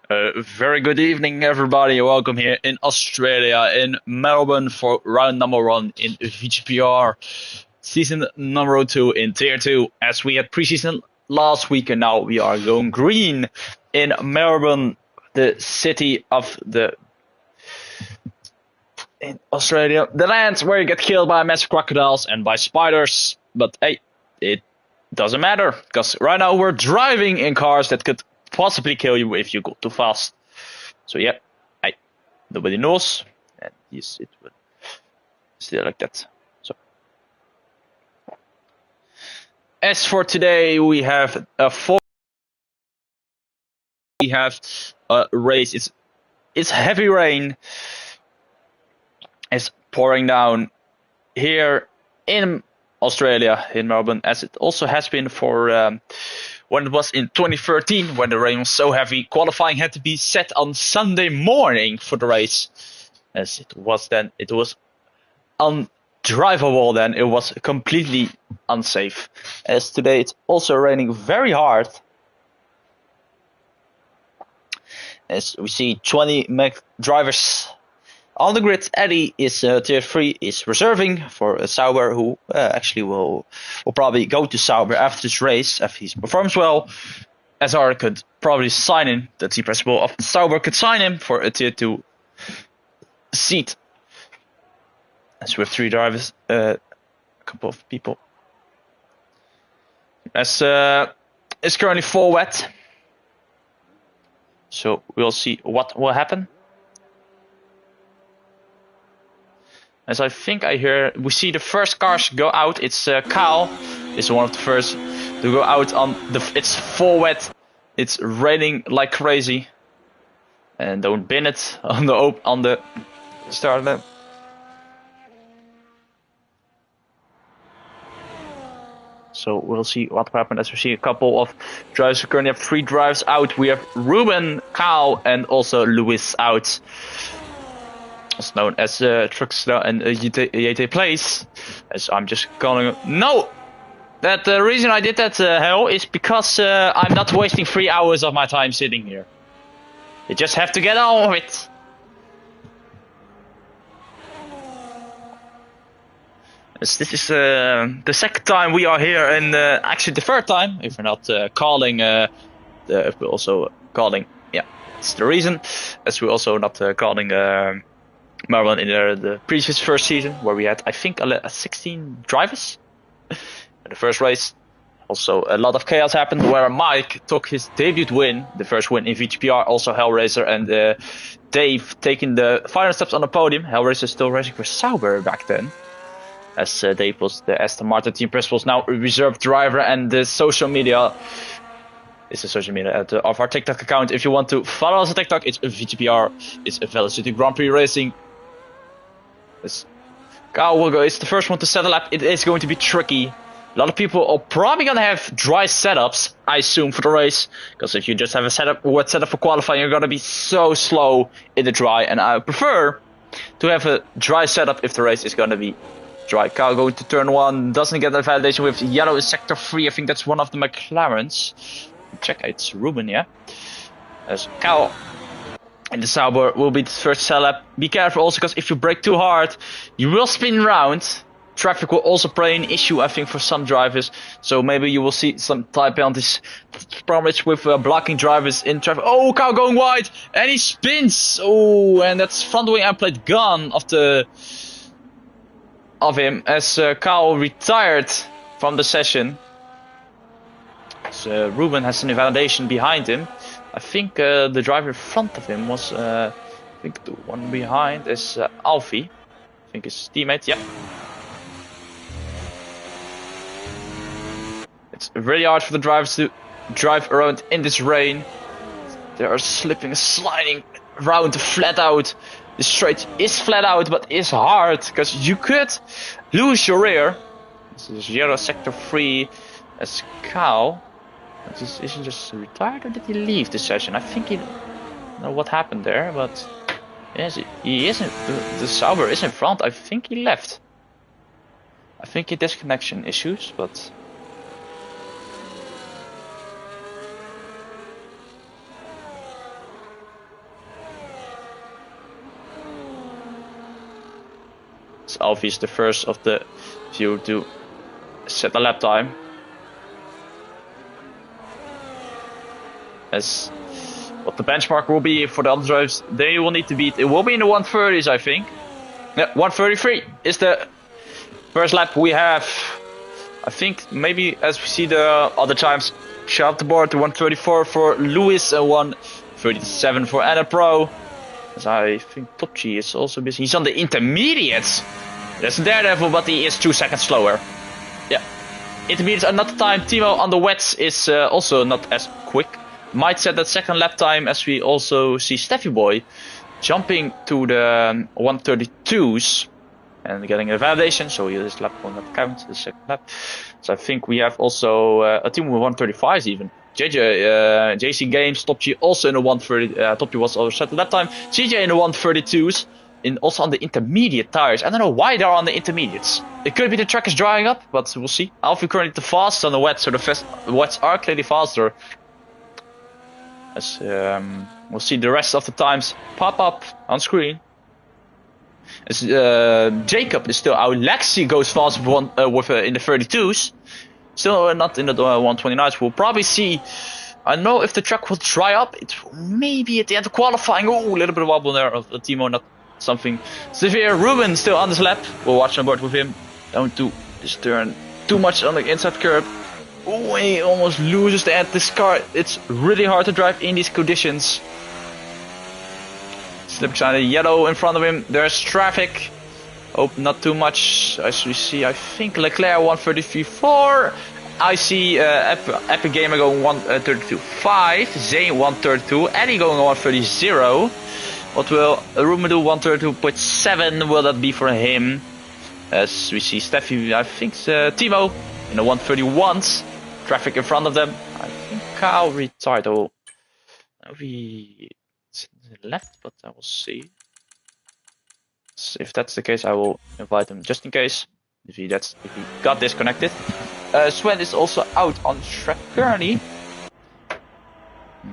Very good evening, everybody. Welcome here in Australia, in Melbourne, for round number 1 in VGPR, season number 2 in Tier 2. As we had preseason last week, and now we are going green in Melbourne, the city of in Australia, the land where you get killed by massive crocodiles and by spiders. But hey, it doesn't matter, because right now we're driving in cars that could possibly kill you if you go too fast. So yeah, nobody knows, and yes, it will stay like that. So as for today, we have a race. It's heavy rain. It's pouring down here in Australia, in Melbourne, as it also has been for when it was in 2013, when the rain was so heavy. Qualifying had to be set on Sunday morning for the race, as it was then. It was undrivable then. It was completely unsafe. As today it's also raining very hard. As we see 20 drivers on the grid. Eddie is tier 3, is reserving for Sauber, who actually will probably go to Sauber after this race if he performs well. SR could probably sign him. The team principal of Sauber could sign him for a tier 2 seat. As we have 3 drivers, a couple of people. As it's currently full wet, so we'll see what will happen. As I think I hear, we see the first cars go out. It's Kyle is one of the first to go out on the. It's full wet. It's raining like crazy. And don't bin it on the start. So we'll see what happens as we see a couple of drivers. We currently have 3 drivers out. We have Ruben, Kyle, and also Lewis out. Also known as Truxler and Yete Place, as I'm just calling it. No! That the reason I did that, Hell, is because I'm not wasting 3 hours of my time sitting here. You just have to get on with it. As this is the second time we are here, and actually the third time, if we're not calling, if we're also calling, yeah, that's the reason, as we're also not calling Melbourne in the previous first season, where we had, I think, 16 drivers in the first race. Also, a lot of chaos happened where Mike took his debut win, the first win in VGPR, also Hellraiser and Dave taking the final steps on the podium. Hellraiser still racing for Sauber back then, as Dave was the Aston Martin team principal, now a reserve driver, and the social media is the social media of our TikTok account. If you want to follow us on TikTok, it's VGPR, it's a Velocity Grand Prix Racing. Kyle will go, it's the first one to set a lap. It is going to be tricky. A lot of people are probably going to have dry setups, I assume, for the race. Because if you just have a wet setup for qualifying, you're going to be so slow in the dry. And I prefer to have a dry setup if the race is going to be dry. Kyle going to turn 1, doesn't get that validation with yellow in sector 3. I think that's one of the McLarens. Check, it's Ruben, yeah. As Kyle and the Sauber will be the first cell lap. Be careful also, because if you brake too hard, you will spin around. Traffic will also play an issue, I think, for some drivers. So maybe you will see some type penalties promised with blocking drivers in traffic. Oh, Kyle going wide, and he spins. Oh, and that's front wing end plate gone of him, as Kyle retired from the session. So Ruben has an invalidation behind him. I think the driver in front of him was, I think the one behind is Alfie. I think his teammate, yeah. It's really hard for the drivers to drive around in this rain. They are slipping and sliding around flat out. The straight is flat out, but is hard, because you could lose your rear. This is 0 sector 3 as Kyle. This isn't just retired, or did he leave the session? I think he don't know what happened there, but yes, he isn't. The Sauber is in front. I think he left. I think he has connection issues, but It's obvious the first of the few to set the lap time. As what the benchmark will be for the other drivers, they will need to beat. It will be in the 130s, I think. Yeah, 133 is the first lap we have. I think maybe as we see the other times, shut up the board to 134 for Lewis and 137 for Anna Pro. As I think Top G is also busy. He's on the intermediates. That's Daredevil, but he is 2 seconds slower. Yeah. Intermediates are not the time. Timo on the wets is also not as quick. Might set that second lap time as we also see Steffi Boy jumping to the 132s. And getting a validation, so this lap will not count, the second lap. So I think we have also a team with 135s even. JC Games, Top G also in the 130, Top G was also set the lap time. CJ in the 132s, also on the intermediate tires. I don't know why they're on the intermediates. It could be the track is drying up, but we'll see. Alfie currently the fastest on the wet, so the wets are clearly faster. As we'll see the rest of the times pop up on screen. As Jacob is still out. Lexi goes fast in the 32s. Still not in the 129s. We'll probably see. I don't know if the track will dry up. It maybe at the end of qualifying. Oh, a little bit of wobble there of Timo, not something severe. Ruben still on this lap. We'll watch on board with him. Don't do this turn too much on the inside curb. Oh, he almost loses the end. This car, it's really hard to drive in these conditions. Slipping sign, yellow in front of him. There's traffic. Hope not too much. As we see, I think Leclerc 133.4. I see Epic Gamer going 132.5. Zane 132. Eddie going 130.0. What will Ruben do? 132.7 will that be for him? As we see Steffi, I think Timo in the 131s. Traffic in front of them. I think Kyle retired. Oh, we left, but I will see. So if that's the case, I will invite him just in case. If he got disconnected. Sven is also out on track currently.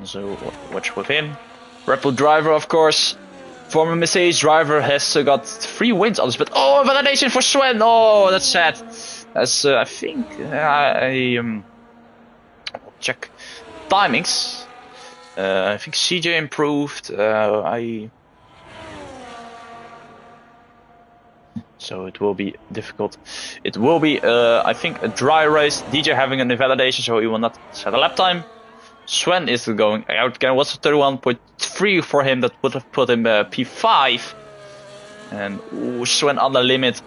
So watch with him. Red Bull driver, of course. Former Mercedes driver has got 3 wins on this, but oh, validation for Sven. Oh, that's sad. As I think I will check timings. I think CJ improved. So it will be difficult. It will be, I think, a dry race. DJ having an invalidation, so he will not set a lap time. Sven is going out again. What's 31.3 for him? That would have put him P5. And ooh, Sven on the limit.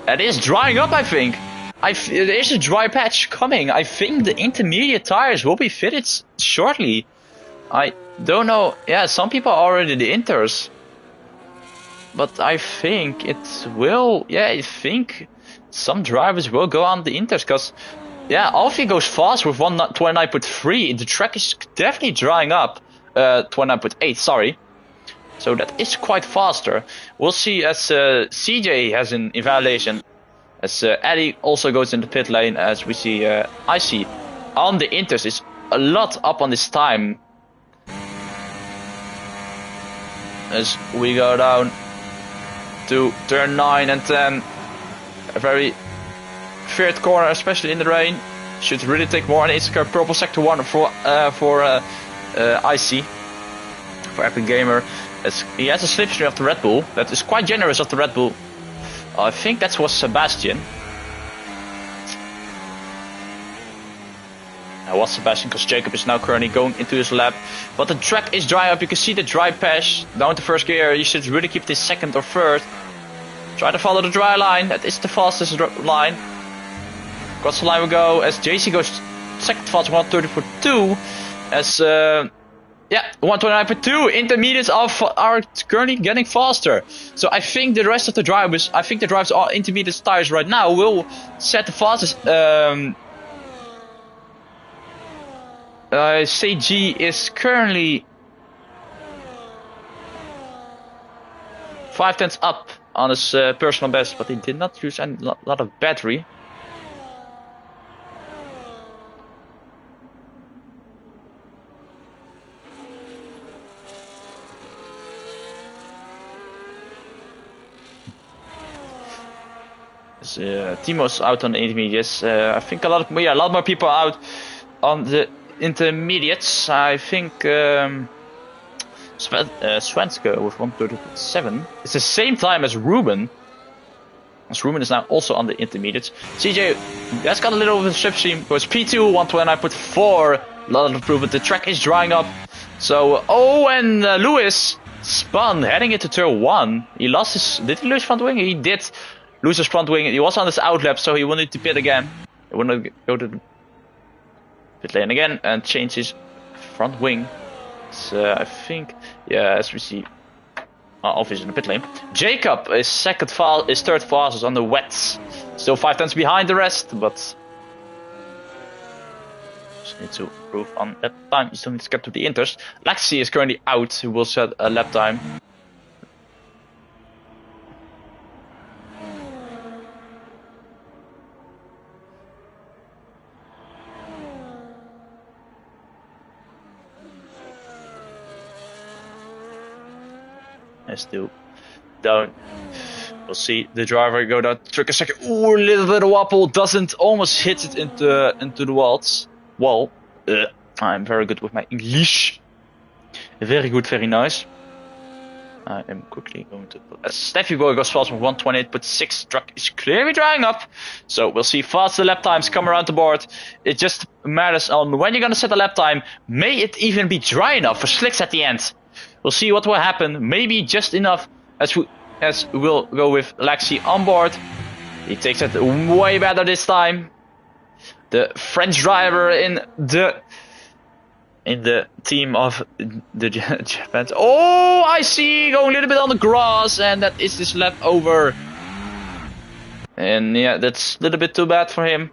It is drying up, I think. There is a dry patch coming. I think the intermediate tires will be fitted shortly. I don't know. Yeah, some people are already the inters. But I think it will. Yeah, I think some drivers will go on the inters. Because, yeah, Alfie goes fast with 129.3. The track is definitely drying up. 29.8, sorry. So that is quite faster. We'll see as CJ has an evaluation. As Eddie also goes in the pit lane. As we see IC on the inters is a lot up on this time. As we go down to turn 9 and 10. A very feared corner, especially in the rain. Should really take more on Ace Car. Purple sector 1 for IC. For Epic Gamer. As he has a slipstream of the Red Bull. That is quite generous of the Red Bull. I think that was Sebastian. That was Sebastian, because Jacob is now currently going into his lap. But the track is dry up. You can see the dry patch down to first gear. You should really keep this second or third. Try to follow the dry line. That is the fastest line. Across the line we go. As JC goes second fast, 130.2. As yeah, 129.2. Intermediates are currently getting faster. So I think the rest of the drivers, are intermediate tires right now, will set the fastest. CG is currently 5/10 up on his personal best, but he did not use a lot of battery. Timo's out on the intermediates. I think a lot more people are out on the intermediates. I think Svenska with 1:37. It's the same time as Ruben. As Ruben is now also on the intermediates. CJ has got a little bit of a slipstream. Goes P2, 1:29.4. A lot of improvement. The track is drying up. So, and Lewis spun heading into turn 1. He lost his. Did he lose front wing? He did lose his front wing. He was on this outlap, so he wanted to pit again. He wanted to go to the pit lane again and change his front wing. So, I think, as we see, obviously in the pit lane. Jacob is third fastest on the wets. Still 5 tenths behind the rest, but just need to improve on that time. You still need to get to the inters. Lexi is currently out, who will set a lap time. Still down. We'll see the driver go down. Trick a second. Ooh, a little bit of wobble. Doesn't almost hit it into the walls. Wall. I'm very good with my English. Very good, very nice. I am quickly going to put. Steffi Boy goes fast with 1:28.6. Truck is clearly drying up. So we'll see faster lap times come around the board. It just matters on when you're gonna set a lap time. May it even be dry enough for slicks at the end. We'll see what will happen. Maybe just enough as we'll go with Lexi on board. He takes it way better this time. The French driver in the team of the Japan. Oh, I see, going a little bit on the grass, and that is this lap over. And yeah, that's a little bit too bad for him.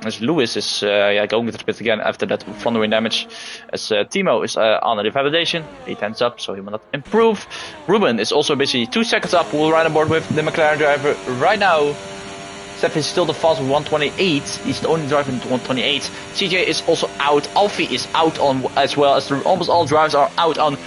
As Lewis is going to the pit again after that front wing damage. As Timo is on the validation, 8 tenths up, so he will not improve. Ruben is also basically 2 seconds up. We'll ride on board with the McLaren driver right now. Steph is still the fast with 1:28. He's the only driver in 1:28. CJ is also out. Alfie is out on as well as almost all drivers are out on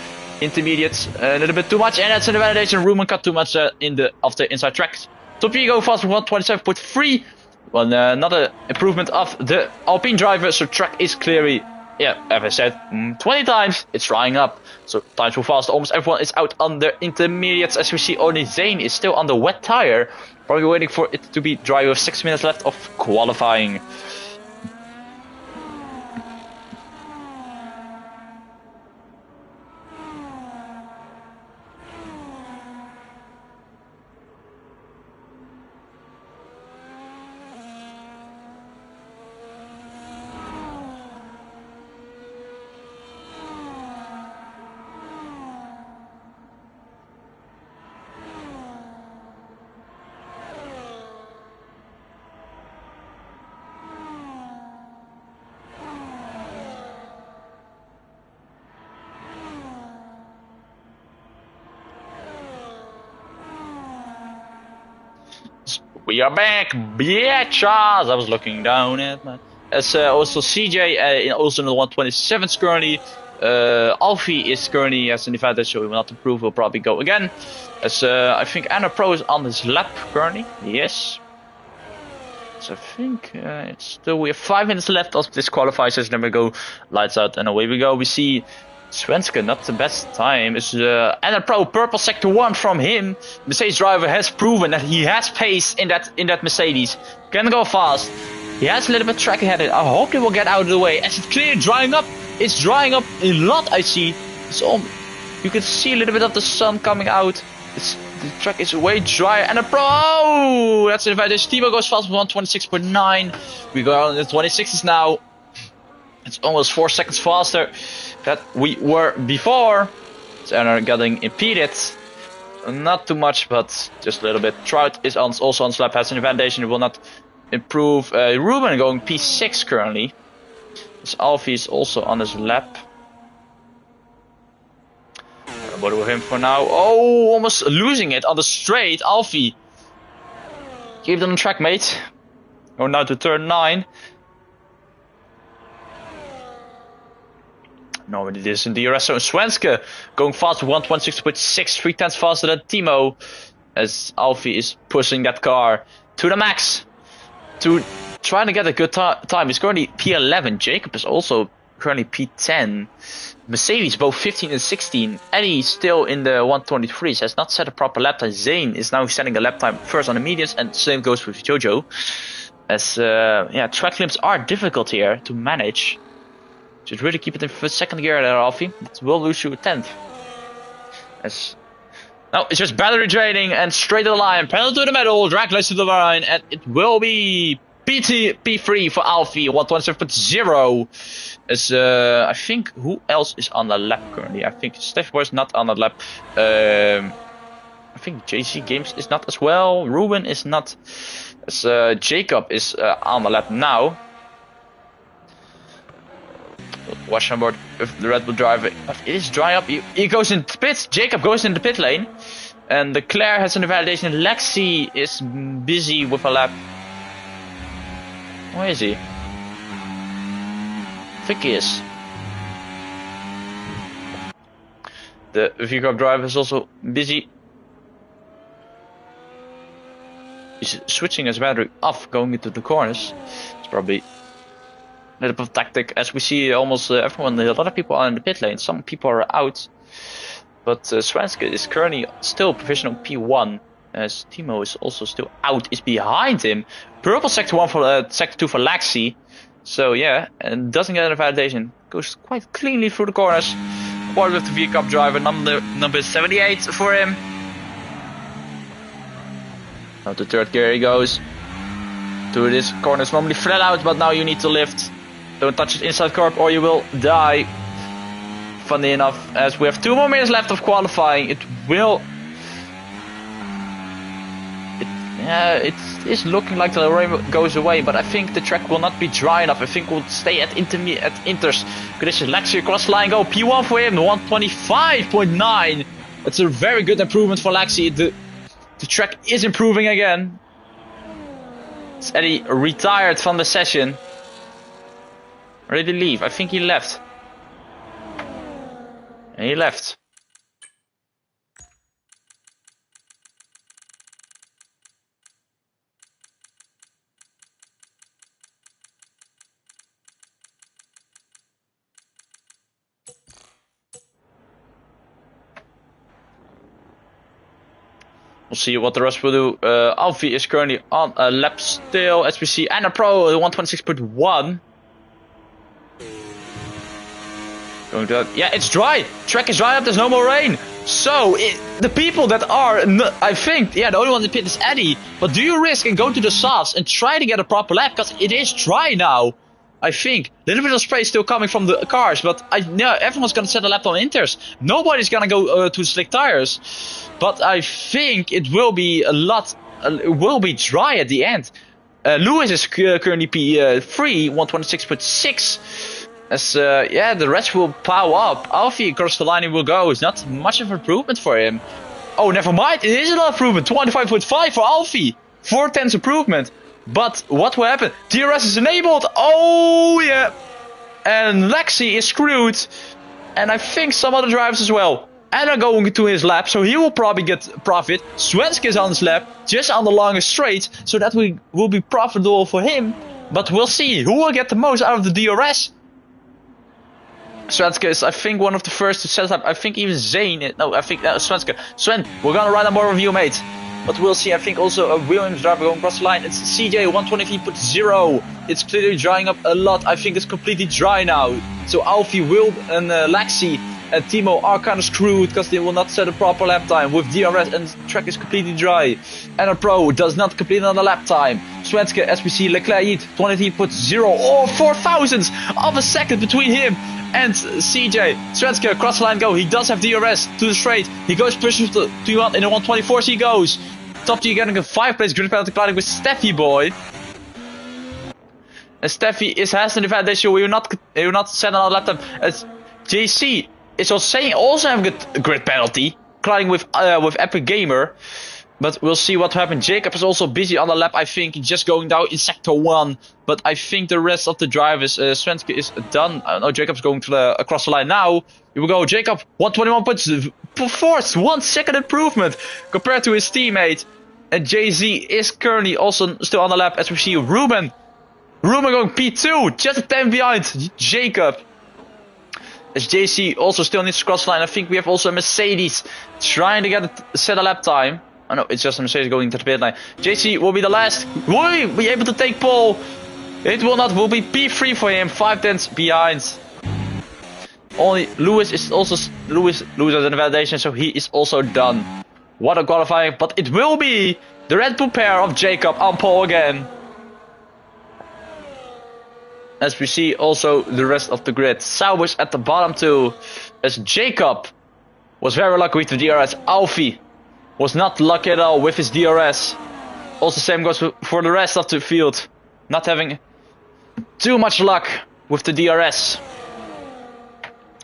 intermediates. A little bit too much, and that's in the validation. Ruben cut too much of the inside tracks. Top go fast with 1:27.3. Well, another improvement of the Alpine driver, so track is clearly, as I said, 20 times, it's drying up. So times will fast, almost everyone is out on the intermediates. As we see, only Zane is still on the wet tire, probably waiting for it to be dry with 6 minutes left of qualifying. We are back, bitches! I was looking down at my... As also CJ, also in the 1:27 currently. Alfie is currently as an advantage, so he will not improve, will probably go again. As I think Anna Pro is on his lap currently, yes. So I think it's still, we have 5 minutes left of this qualifier session, then we go lights out and away we go. We see Svenska, not the best time. Is Anna Pro, purple sector 1 from him. Mercedes driver has proven that he has pace in that Mercedes. Can go fast. He has a little bit track ahead. I hope he will get out of the way. As it's clearly drying up. It's drying up a lot, I see. So you can see a little bit of the sun coming out. The track is way drier. And a pro! Oh, that's an advantage. Timo goes fast with 1:26.9. We go on the 26s now. It's almost 4 seconds faster than we were before. So they're getting impeded. Not too much, but just a little bit. Trout is also on slap, has an advantage. It will not improve. Ruben going P6 currently. This Alfie is also on his lap. What with him for now? Oh, almost losing it on the straight. Alfie. Keep it on track, mate. Going now to turn 9. Normally this in DRS. So Svenska going fast with 1:26.6, 3 tenths faster than Timo. as Alfie is pushing that car to the max to trying to get a good time. He's currently P11. Jacob is also currently P10. Mercedes both 15 and 16. Eddie still in the 123s, has not set a proper lap time. Zane is now setting a lap time first on the mediums, and same goes with Jojo. As yeah, track limits are difficult here to manage. Should really keep it in second gear there, Alfie. It will lose you a 10th. As no, it's just battery draining and straight to the line. Pedal to the metal, drag less to the line, and it will be P3 for Alfie, 127.0. As I think who else is on the lap currently? I think Steph was not on the lap. I think JC Games is not as well. Ruben is not. As Jacob is on the lap now. Watch on board with the Red Bull driver. It is dry up. He goes in the pits. Jacob goes in the pit lane. And Claire has an validation. Lexi is busy with a lap. Where is he? I think he is. The VGPR driver is also busy. He's switching his battery off, going into the corners. It's probably a little bit of tactic, as we see almost everyone. A lot of people are in the pit lane. Some people are out. But Svenska is currently still provisional P1. As Timo is also still out, is behind him. Purple sector 1 for sector 2 for Laxi. So yeah, and doesn't get a validation. Goes quite cleanly through the corners. Board with the VGPR driver, number 78 for him. Now to third gear he goes. To this corner is normally flat out, but now you need to lift. Don't touch the inside curb or you will die. Funny enough, as we have 2 more minutes left of qualifying, it will. It is looking like the rain goes away, but I think the track will not be dry enough. I think we'll stay at inters. This is Lexi across line go. P1 for him, 125.9. It's a very good improvement for Lexi. The track is improving again. Is Eddie retired from the session? Or did he leave? I think he left. And he left. We'll see what the rest will do. Alfie is currently on a lap still, as we see. And a pro, 126.1. Going to, yeah, it's dry. Track is dry up, there's no more rain. So, the people that are, I think, yeah, the only one in the pit is Eddie. But do you risk and go to the softs and try to get a proper lap? Because it is dry now. I think. A little bit of spray still coming from the cars, but yeah, everyone's gonna set a lap on inters. Nobody's gonna go to slick tires. But I think it will be it will be dry at the end. Lewis is currently P3, 126.6. As yeah, the rest will power up. Alfie across the line he will go. It's not much of an improvement for him. Oh, never mind. It is a lot of improvement. 25.5 for Alfie. 4/10 improvement. But what will happen? DRS is enabled. Oh yeah. And Lexi is screwed. And I think some other drivers as well. And are going to his lap, so he will probably get profit. Svenska is on his lap, just on the longest straight, so that will be profitable for him. But we'll see who will get the most out of the DRS. Svenska is, I think, one of the first to set up. I think even Zane. No, I think Svenska. Sven, we're gonna ride on more of you, mate. But we'll see. I think also a Williams driver going across the line. It's CJ 123.0. It's clearly drying up a lot. I think it's completely dry now. So Alfie, Will, and Lexi and Timo are kind of screwed because they will not set a proper lap time with DRS, and the track is completely dry. And a pro does not complete on the lap time. Svenska, as we see, Leclerc 23.0 or 4,000ths of a second between him and CJ. Svenska across the line go. He does have DRS to the straight. He goes pushes to you in the 124. He goes. Top tier getting a 5th place grid penalty colliding with Steffi boy. And Steffi has an advantage. We will not set another lap time. As JC is also having a grid penalty colliding with Epic Gamer. But we'll see what happens. Jacob is also busy on the lap, I think, just going down in sector 1. But I think the rest of the drivers, Svenske is done. No, Jacob's going to across the line now. Here we go, Jacob, 121 points, fourth, 1 second improvement compared to his teammate. And JZ is currently also still on the lap, as we see Ruben. Ruben going P2, just a 10 behind Jacob. As JC also still needs to cross the line. I think we have also a Mercedes trying to get a set a lap time. Oh no, it's just a Mercedes going to the pit line. JC will be the last. Will he be able to take pole? It will not. Will be P3 for him. 5 tenths behind. Only Lewis is also Lewis has an validation, so he is also done. What a qualifying! But it will be the Red Bull pair of Jacob on pole again. As we see also the rest of the grid. Sauber's at the bottom too. As Jacob was very lucky with the DRS. Alfie was not lucky at all with his DRS. Also same goes for the rest of the field. Not having too much luck with the DRS.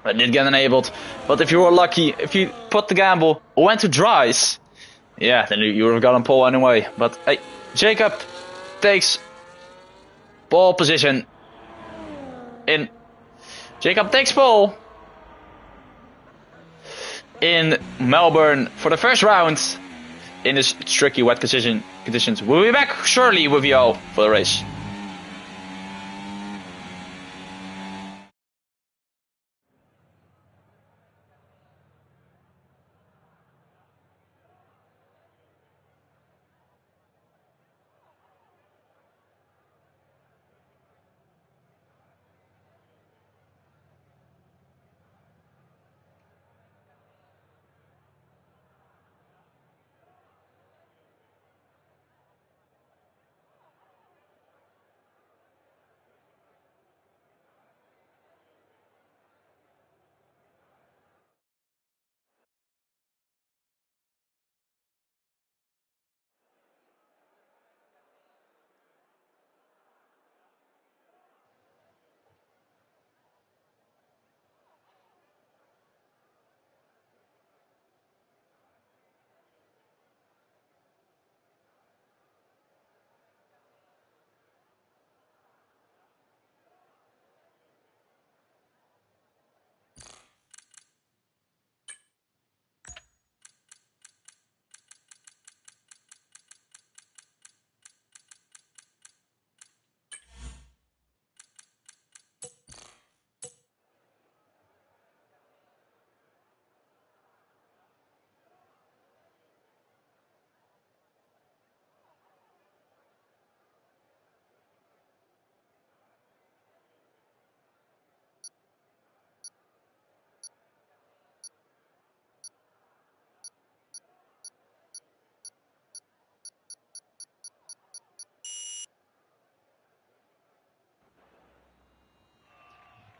I did get enabled. But if you were lucky, if you put the gamble, went to dries, yeah, then you would have got on pole anyway. But hey, Jacob takes pole position. Jacob takes pole in Melbourne for the first round in this tricky wet conditions. We'll be back shortly with you all for the race.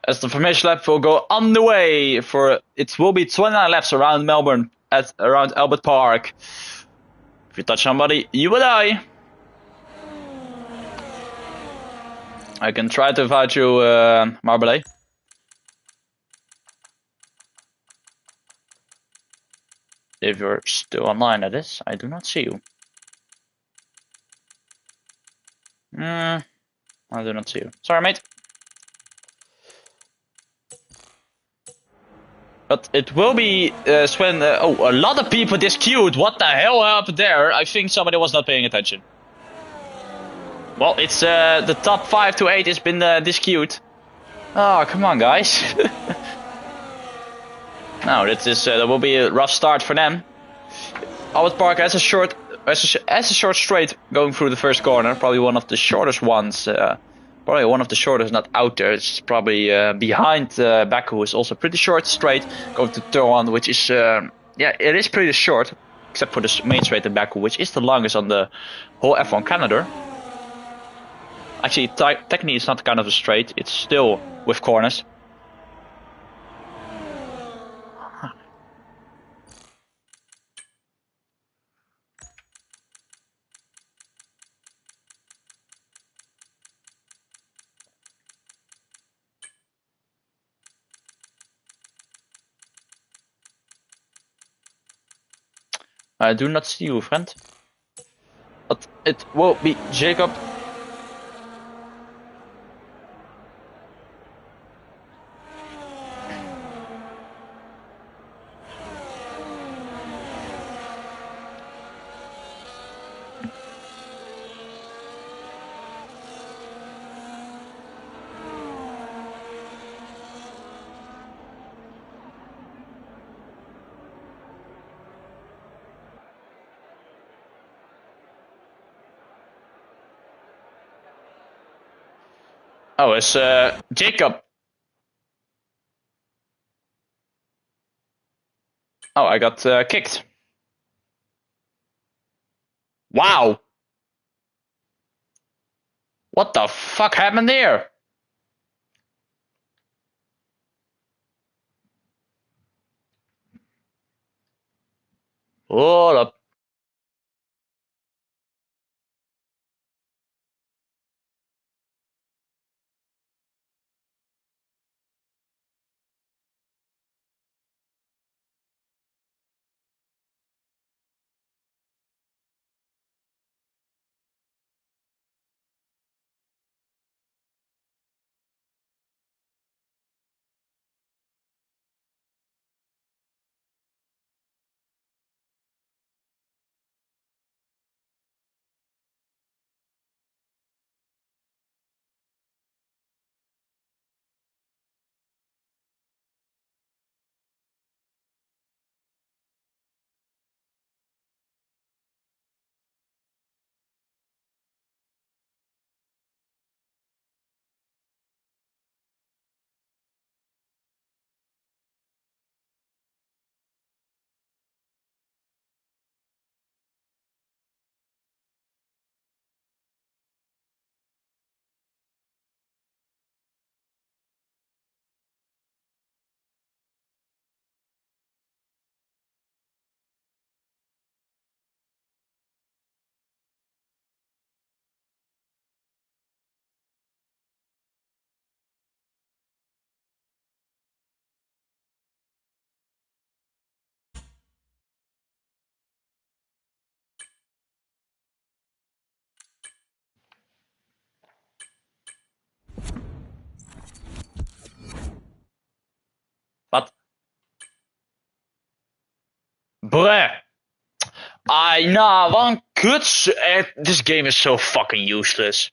As the formation lap will go on the way for it will be 29 laps around Melbourne at around Albert Park. If you touch somebody, you will die. I can try to invite you, Marbele. If you're still online, that is. I do not see you. I do not see you. Sorry, mate. But it will be Sven. Oh, a lot of people disqueued. What the hell happened there? I think somebody was not paying attention. Well, it's the top 5 to 8 has been disqueued. Oh, come on, guys. No, that will be a rough start for them. Albert Park has a short straight going through the first corner. Probably one of the shortest ones. Probably one of the shortest not out there. It's probably behind Baku is also pretty short straight. Going to turn 1, which is yeah, it is pretty short, except for the main straight in Baku, which is the longest on the whole F1 calendar. Actually, technically it's not kind of a straight. It's still with corners. I do not see you, friend. But it will be Jacob. Oh, it's Jacob. Oh, I got kicked. Wow. What the fuck happened there? Hold up. But bruh. Nah, wat een kuts. This game is so fucking useless.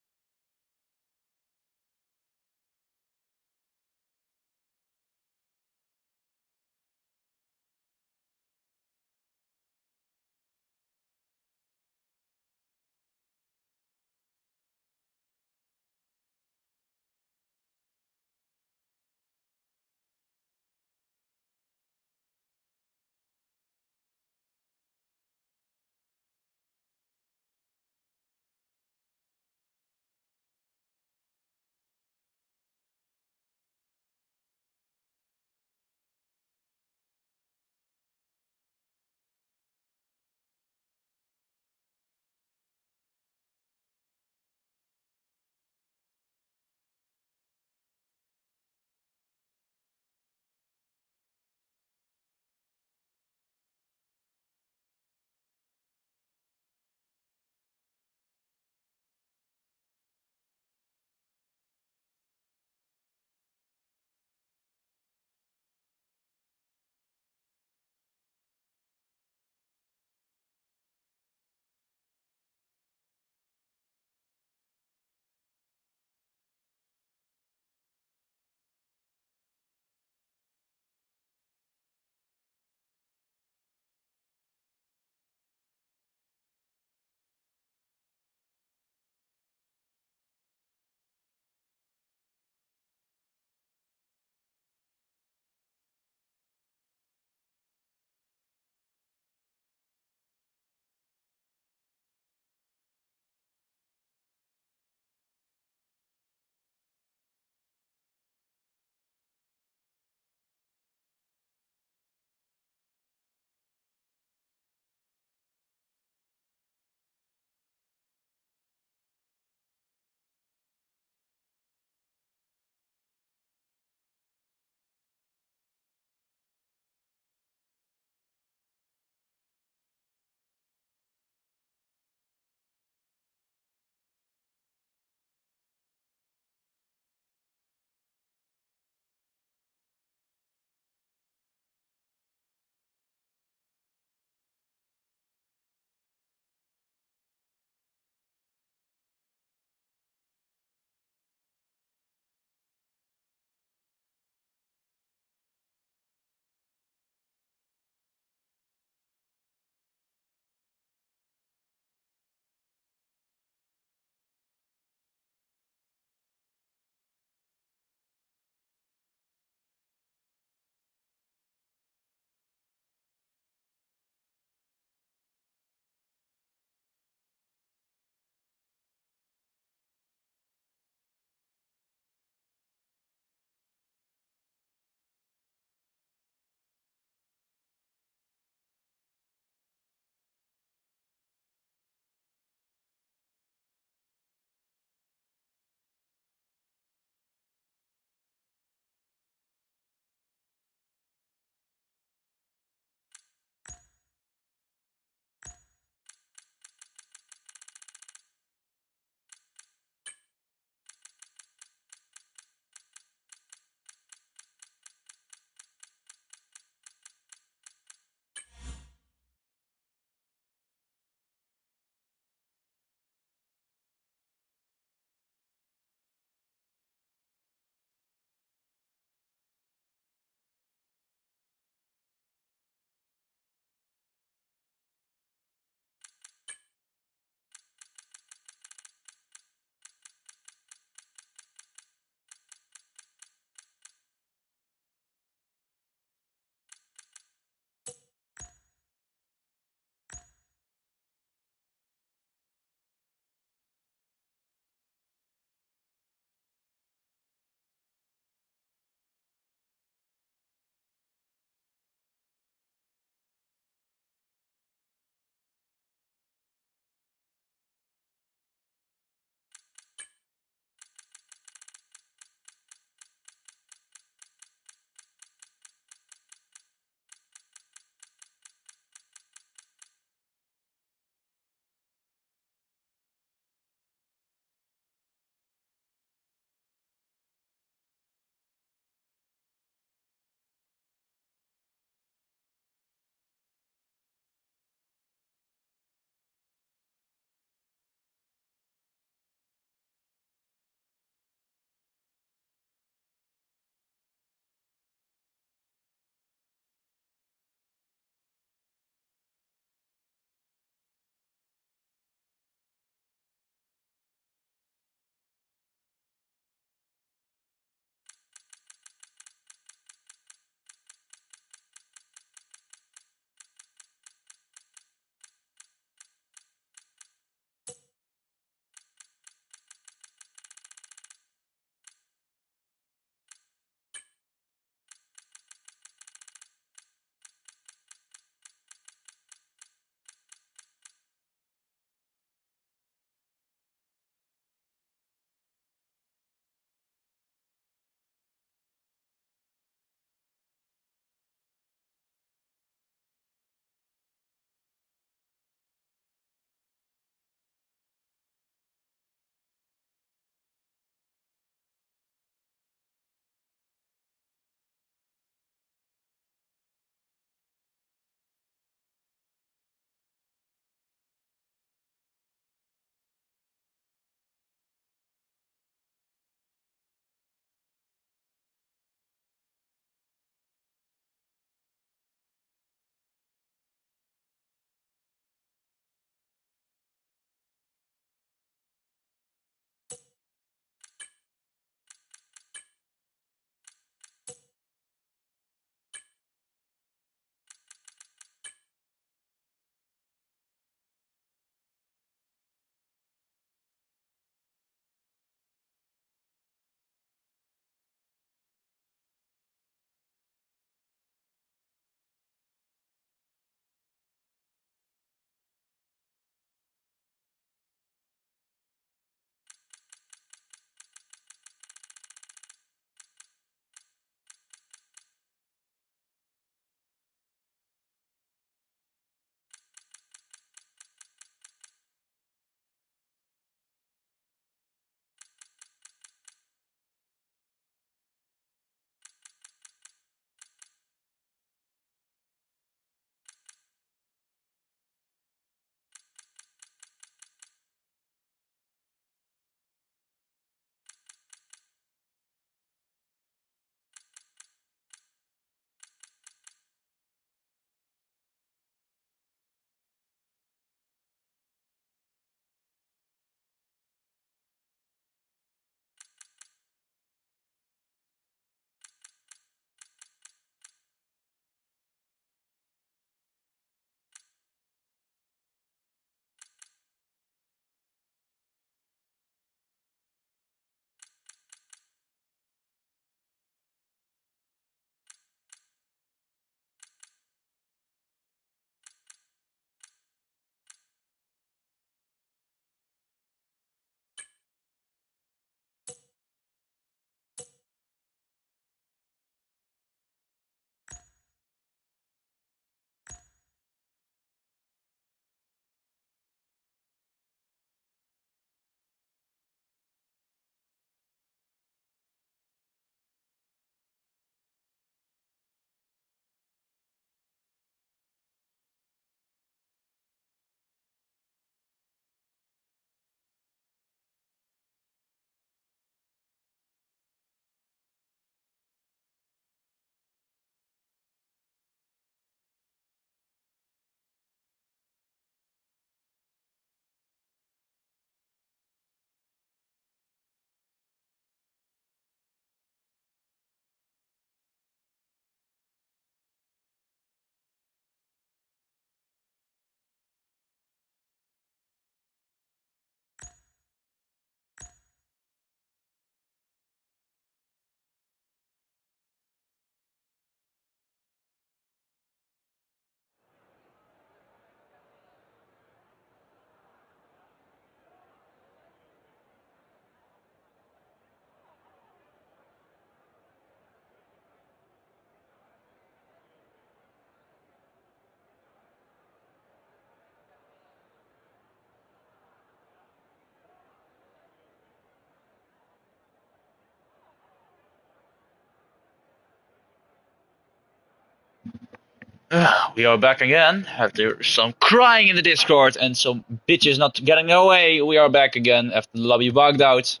We are back again after some crying in the Discord and some bitches not getting their way. We are back again after the lobby bugged out.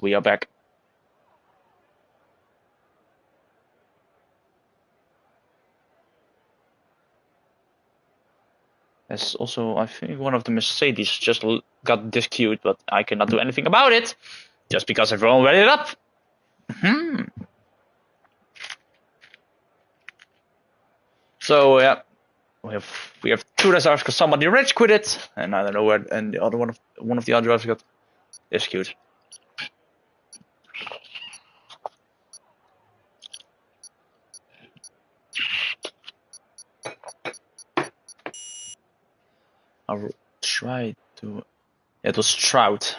We are back. As also, I think one of the Mercedes just got disqueued, but I cannot do anything about it just because everyone read it up. So yeah, we have two reserves because somebody rage quit it, and I don't know where. And the other one of the other drivers got disqueued. I'll try to. It was Trout.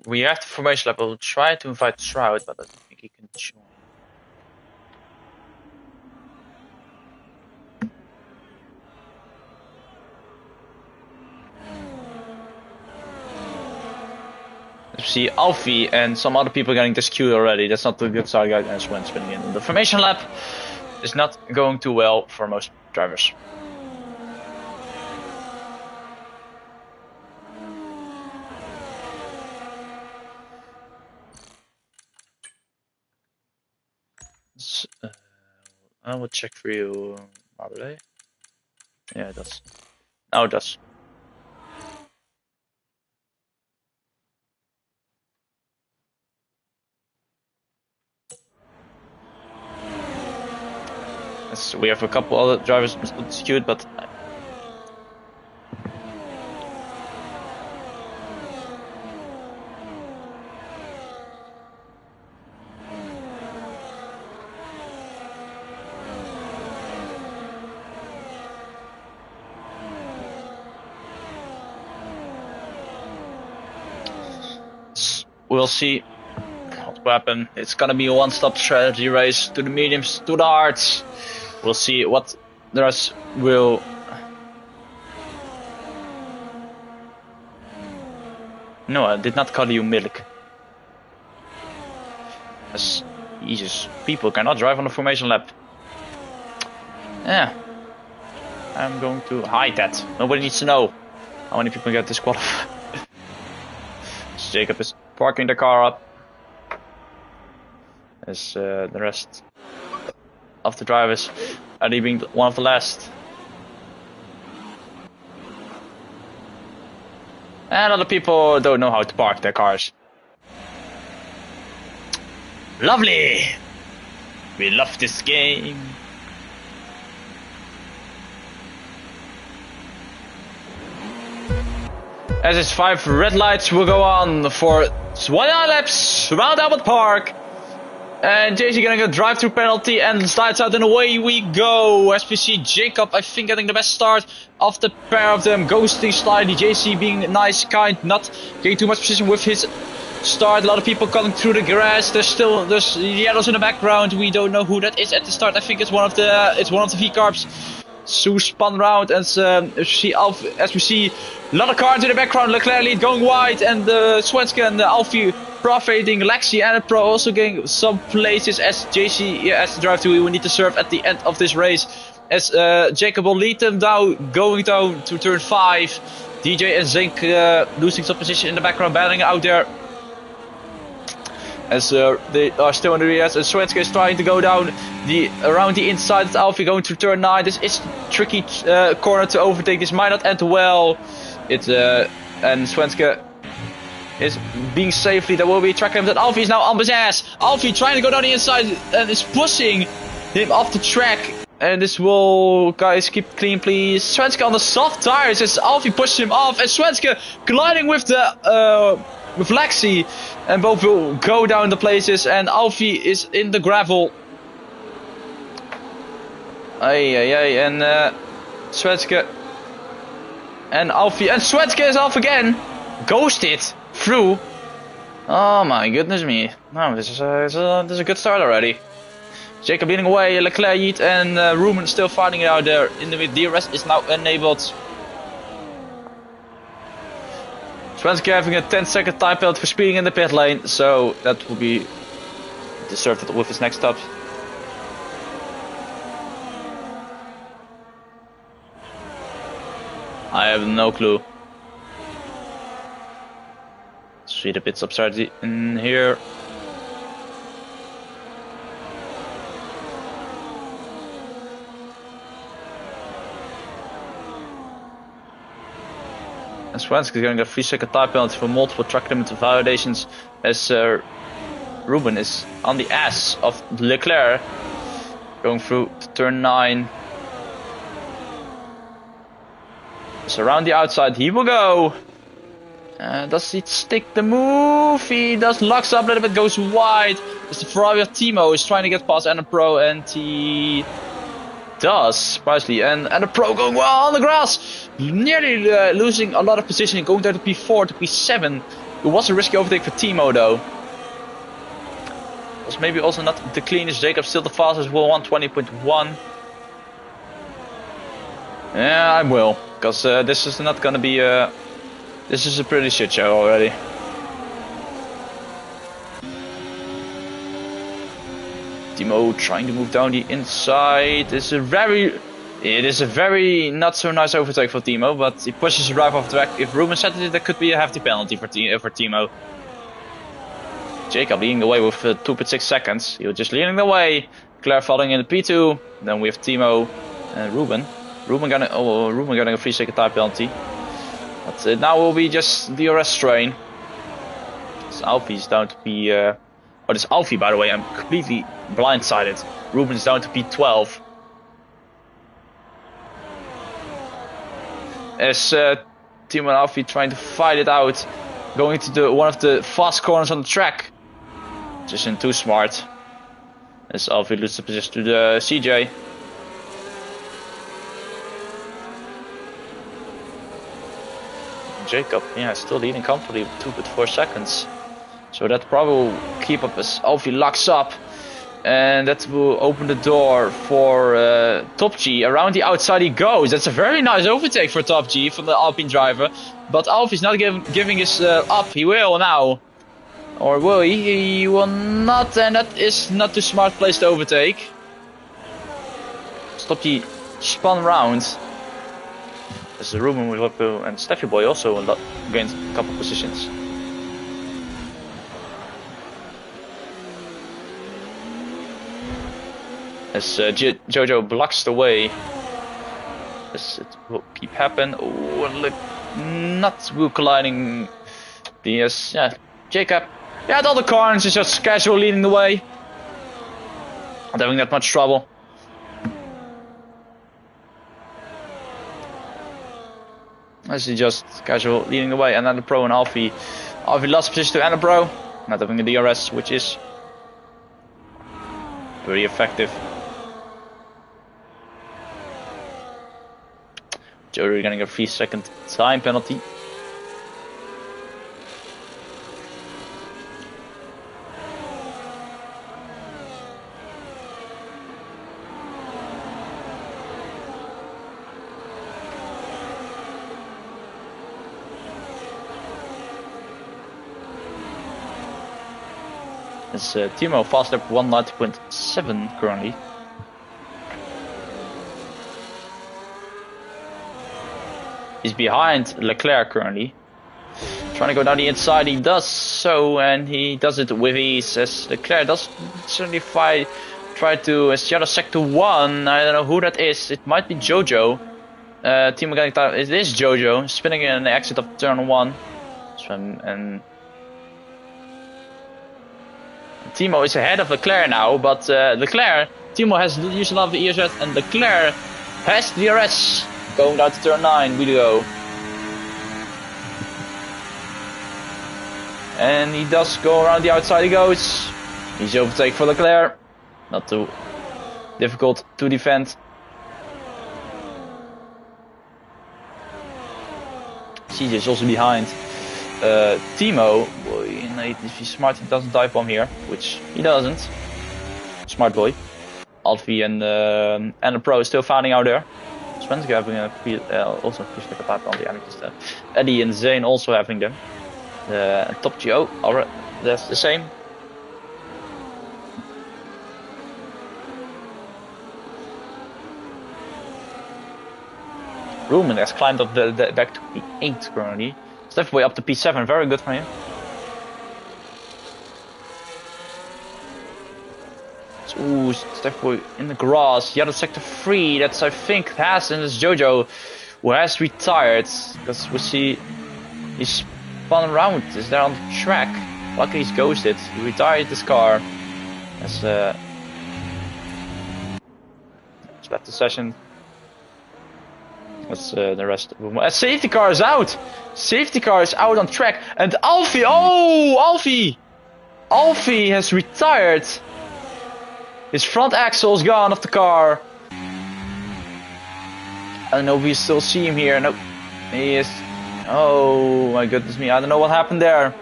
We have the formation lab. We'll try to invite Trout, but I don't think he can join. See Alfie and some other people getting this queue already. That's not the good side guy as when spinning in. The formation lab is not going too well for most drivers. I will check for you, Marley. Yeah, it does. Now it does. So we have a couple other drivers skewed, but we'll see what will happen. It's gonna be a one-stop strategy race to the mediums, to the hards. We'll see what the rest will. No, I did not call you milk. As Jesus, people cannot drive on the formation lap. Yeah, I'm going to hide that. Nobody needs to know how many people get disqualified. So Jacob is parking the car up. As the rest of the drivers are leaving one of the last. And other people don't know how to park their cars. Lovely! We love this game. As its 5 red lights will go on for 1 laps around Albert Park. And JC getting a drive-through penalty and slides out and away we go. As we see Jacob, I think, getting the best start of the pair of them. Ghosting slightly, JC being nice, kind, not getting too much precision with his start. A lot of people coming through the grass. There's yellows in the background. We don't know who that is at the start. I think it's one of the V-Carbs. Sue spun round and as we see a lot of cars in the background. Leclerc lead going wide and Swenska and Alfie profiting. Lexi and Pro also getting some places as JC as the drive-through. We will need to serve at the end of this race as Jacob will lead them down, going down to turn 5. DJ and Zink losing some position in the background, battling out there. As they are still in the rear, and Swenska is trying to go down around the inside. It's Alfie going to turn 9. This is a tricky corner to overtake. This might not end well. And Swenska is being safely. There will be a track limit. Alfie is now on his ass. Alfie trying to go down the inside and is pushing him off the track. And this will, guys, keep clean, please. Swenska on the soft tires as Alfie pushes him off, and Swenska colliding with with Lexi, and both will go down the places, and Alfie is in the gravel. And Swenska and Alfie, and Swenska is off again. Ghosted through. Oh my goodness me. No, this is a good start already. Jacob leading away, Leclerc, Yeet, and Ruben still fighting it out there in the mid. DRS is now enabled. Swenska having a 10-second time penalty for speeding in the pit lane, so that will be deserved with his next stop. I have no clue. See the bits upside in here. And Swansky is going to get a 3-second time penalty for multiple track limit violations as Ruben is on the ass of Leclerc going through to turn 9. So around the outside he will go. Does he stick the move? He does, locks up a little bit, goes wide. As the Ferrari of Timo is trying to get past Anna Pro, and he does, surprisingly. And Anna Pro going well on the grass, nearly losing a lot of position, going down to P4 to P7. It was a risky overtake for Timo though. Was maybe also not the cleanest. Jacob still the fastest, will 120.1. Yeah, I will, because this is not gonna be this is a pretty shit show already. Timo trying to move down the inside. It is a very not so nice overtake for Timo, but he pushes the drive off the track. If Ruben said it, that could be a hefty penalty for Timo. Jacob leading the way with 2.6 seconds. He was just leading the way. Claire following in the P2. Then we have Timo and Ruben. Ruben getting a 3-second time penalty. But now will be just the arrest train. This Alfie's down to be. This Alfie, by the way, I'm completely blindsided. Ruben's down to P12. As Timo and Alfie trying to fight it out, going to one of the fast corners on the track. Just in too smart. As Alfie loses the position to the CJ. Jacob, yeah, still leading comfortably with 2.4 seconds. So that probably will keep up as Alfie locks up. And that will open the door for Top G. Around the outside he goes. That's a very nice overtake for Top G from the Alpine driver. But Alfie's not giving his up. He will now. Or will he? He will not. And that is not the smart place to overtake. Top G spun round. As the Ruben with Liverpool and Steffi Boy also gained a couple positions. As Jojo blocks the way. As it will keep happening. Oh, look, not will colliding. Yes, yeah, Jacob. Yeah, at all the corners is just casual leading the way. Not having that much trouble. As he just casual leading the way, and then the Pro and Alfie lost position to Anna Pro, not having a DRS, which is very effective. Joey getting a 3-second time penalty. It's Timo fast up 190.7 currently. He's behind Leclerc currently. Trying to go down the inside, he does so, and he does it with ease. As Leclerc does certainly try to shadow sector 1. I don't know who that is. It might be Jojo. Timo getting down. It is Jojo spinning in the exit of turn 1. And Timo is ahead of Leclerc now, but Timo has used a lot of the ESS, and Leclerc has the DRS. Going down to turn 9, we go. And he does go around the outside, he goes. Easy overtake for Leclerc. Not too difficult to defend. CJ is also behind Timo. Boy, if he's smart, he doesn't dive bomb here, which he doesn't. Smart boy. Alfie and the Pro is still fighting out there. Svenska having also a push back on the enemies there. Eddie and Zane also having them. Top GO, alright, that's the same. Rumen has climbed up back to P8 currently. Steph way up to P7, very good for him. Ooh, Steph boy in the grass. The other sector 3. That's I think Haas and it's Jojo who has retired because we see he spun around. Is there on the track? Luckily he's ghosted. He retired his car. As left the session. That's the rest of them. Safety car is out. Safety car is out on track. And Alfie. Oh, Alfie. Alfie has retired. His front axle is gone off the car. I don't know if we still see him here. Nope. He is. Oh my goodness me. I don't know what happened there.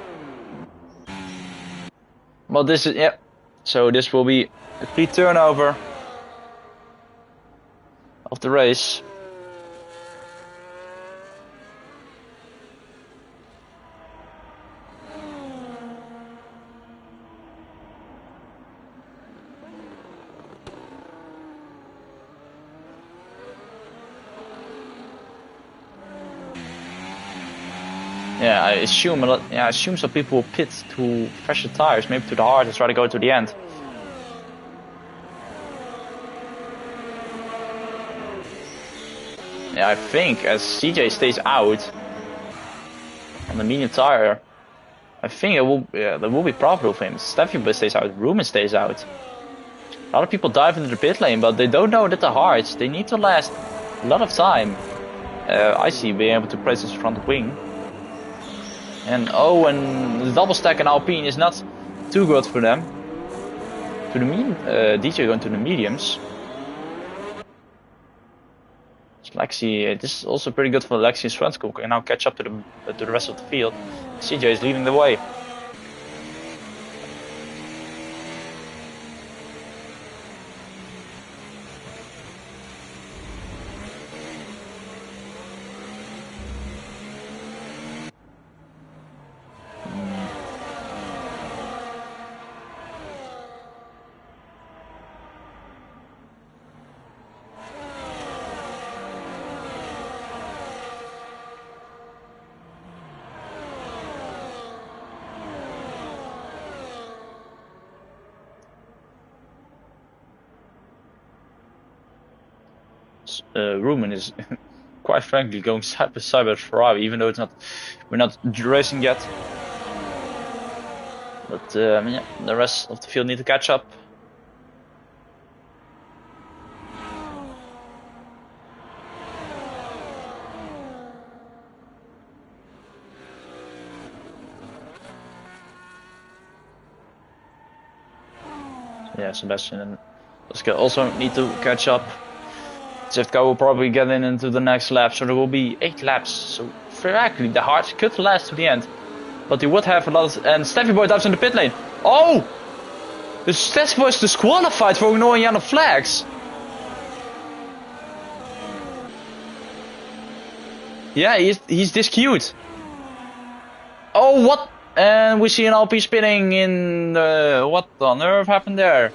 Well, this is. Yep. So this will be a complete turnover of the race. Yeah, I assume a lot. Yeah, I assume some people will pit to fresher tires, maybe to the hard, and try to go to the end. Yeah, I think as CJ stays out on the medium tire, I think it will. Yeah, that will be profitable for him. Steffi stays out. Rumen stays out. A lot of people dive into the pit lane, but they don't know that the hards they need to last a lot of time. I see being able to place his front wing. And the double stack in Alpine is not too good for them. To the DJ going to the mediums. Lexi, this is also pretty good for Lexi and Svensko, who can now catch up to the rest of the field. CJ is leading the way. Rumen is quite frankly going side by side with Ferrari, even though we're not racing yet. But yeah, the rest of the field need to catch up. Yeah, Sebastian and Oscar also need to catch up. Zivka will probably get into the next lap, so there will be 8 laps. So theoretically, the hards could last to the end, but they would have a lot of. And Steffi Boy dives in the pit lane. Oh, the Steffi Boy is disqualified for ignoring yellow flags. Yeah, he's disqueued. Oh, what? And we see an LP spinning in the. What on earth happened there?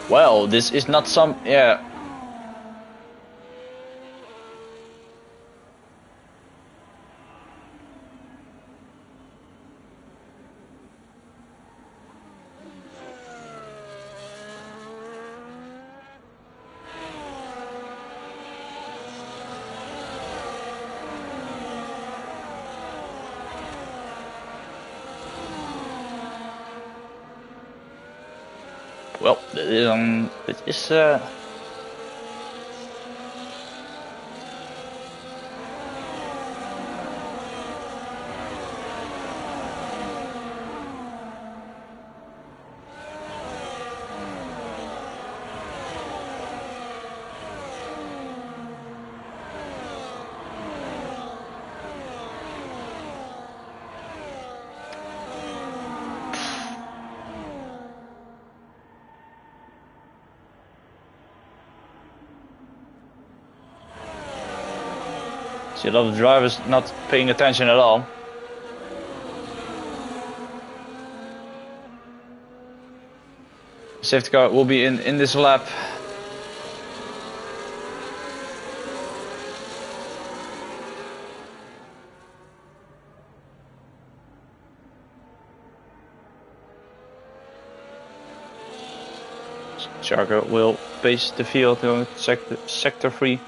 Well, this is not some. Yeah. Well, it is. See a lot of drivers not paying attention at all. Safety car will be in this lap. Charger will pace the field going to sector 3.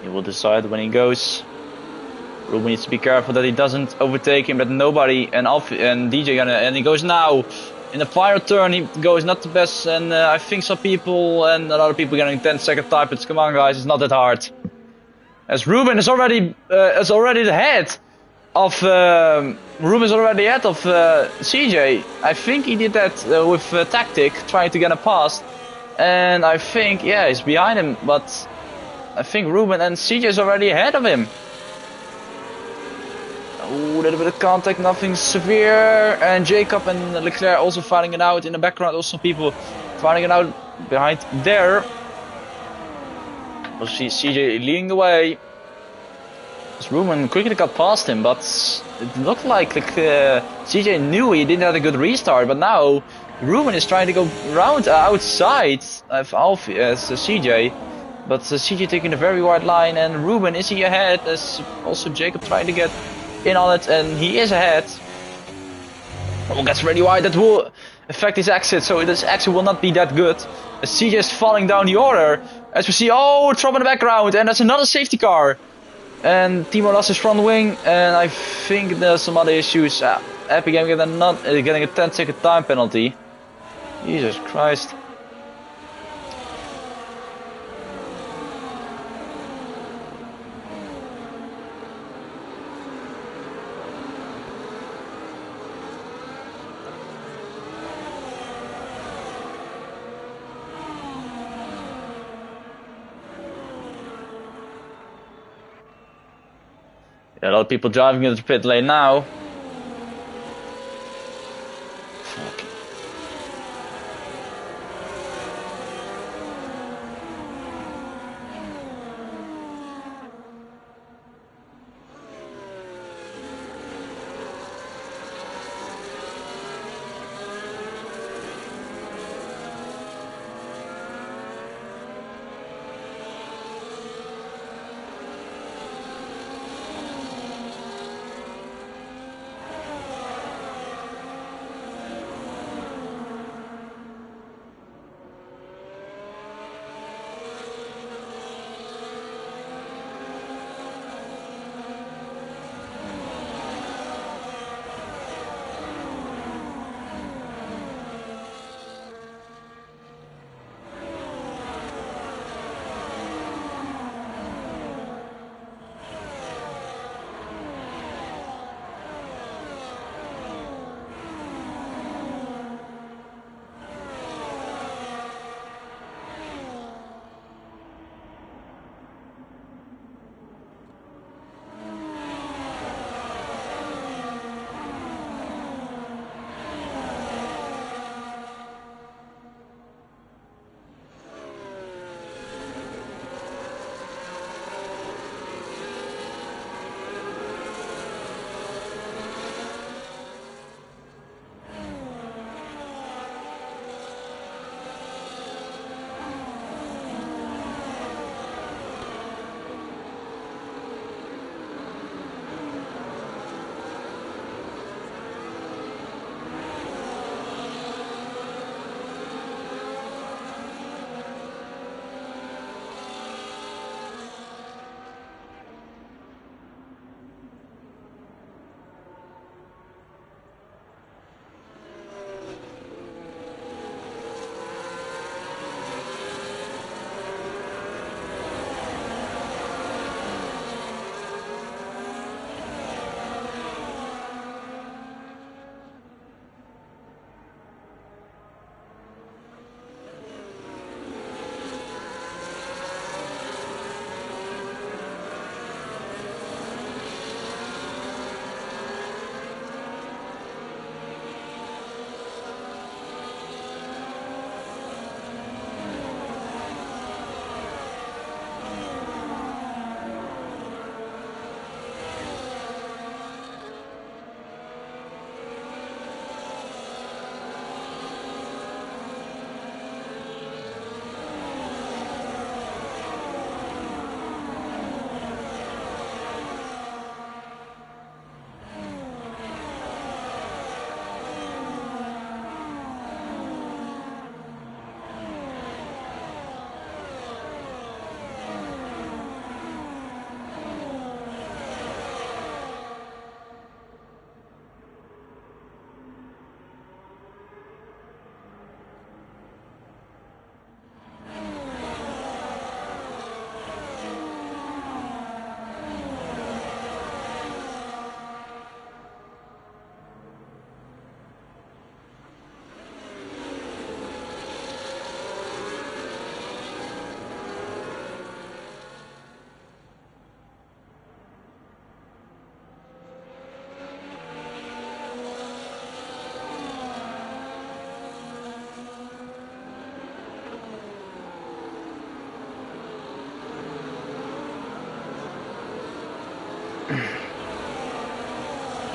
He will decide when he goes. Ruben needs to be careful that he doesn't overtake him, but nobody and DJ and he goes now. In the final turn he goes not the best, and I think some people and a lot of people getting 10-second time, but come on guys, it's not that hard. As Ruben is already the head of Ruben's already ahead of CJ. I think he did that with tactic, trying to get a pass, and I think he's behind him, but I think Ruben and CJ is already ahead of him. Ooh, a little bit of contact, nothing severe, and Jacob and Leclerc also fighting it out in the background. Also people fighting it out behind there. We'll see CJ leading the way. Ruben quickly got past him, but it looked like CJ knew he didn't have a good restart, but now Ruben is trying to go round outside of CJ, but CJ taking a very wide line, and Ruben, is he ahead? As also Jacob trying to get in on it, and he is ahead. Oh, gets really wide, that will affect his exit, so this exit will not be that good. As CJ is falling down the order, as we see, trouble in the background, and that's another safety car. And Timo lost his front wing, and I think there's some other issues. Epic Game getting a 10-second time penalty. Jesus Christ. A lot of people driving into the pit lane now. Fuck.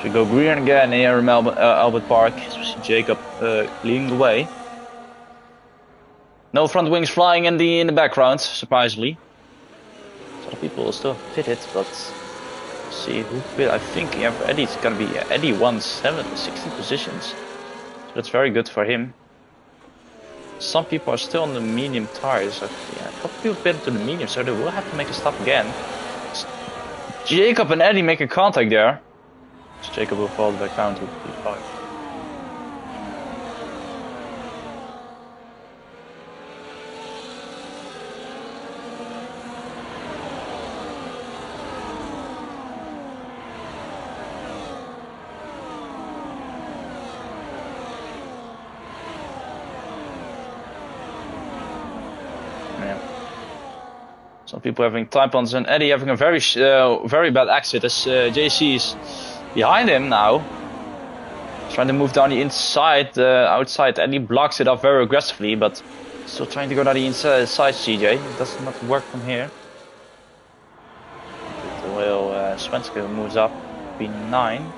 So we go green again here in Albert Park. So we see Jacob leading the way. No front wings flying in the background, surprisingly. A lot of people still fit it, but let's see who fit. I think Eddie's gonna be Eddie won 60 positions. So that's very good for him. Some people are still on the medium tires. So yeah, a couple people fit into the medium, so they will have to make a stop again. Jacob and Eddie making contact there. So Jacob will fall back down to P5. Some people having time penalties and Eddie having a very bad exit as JC is behind him now. Trying to move down the inside, outside. Eddie blocks it up very aggressively, but still trying to go down the inside CJ. It does not work from here. Well, Svenska moves up, P9.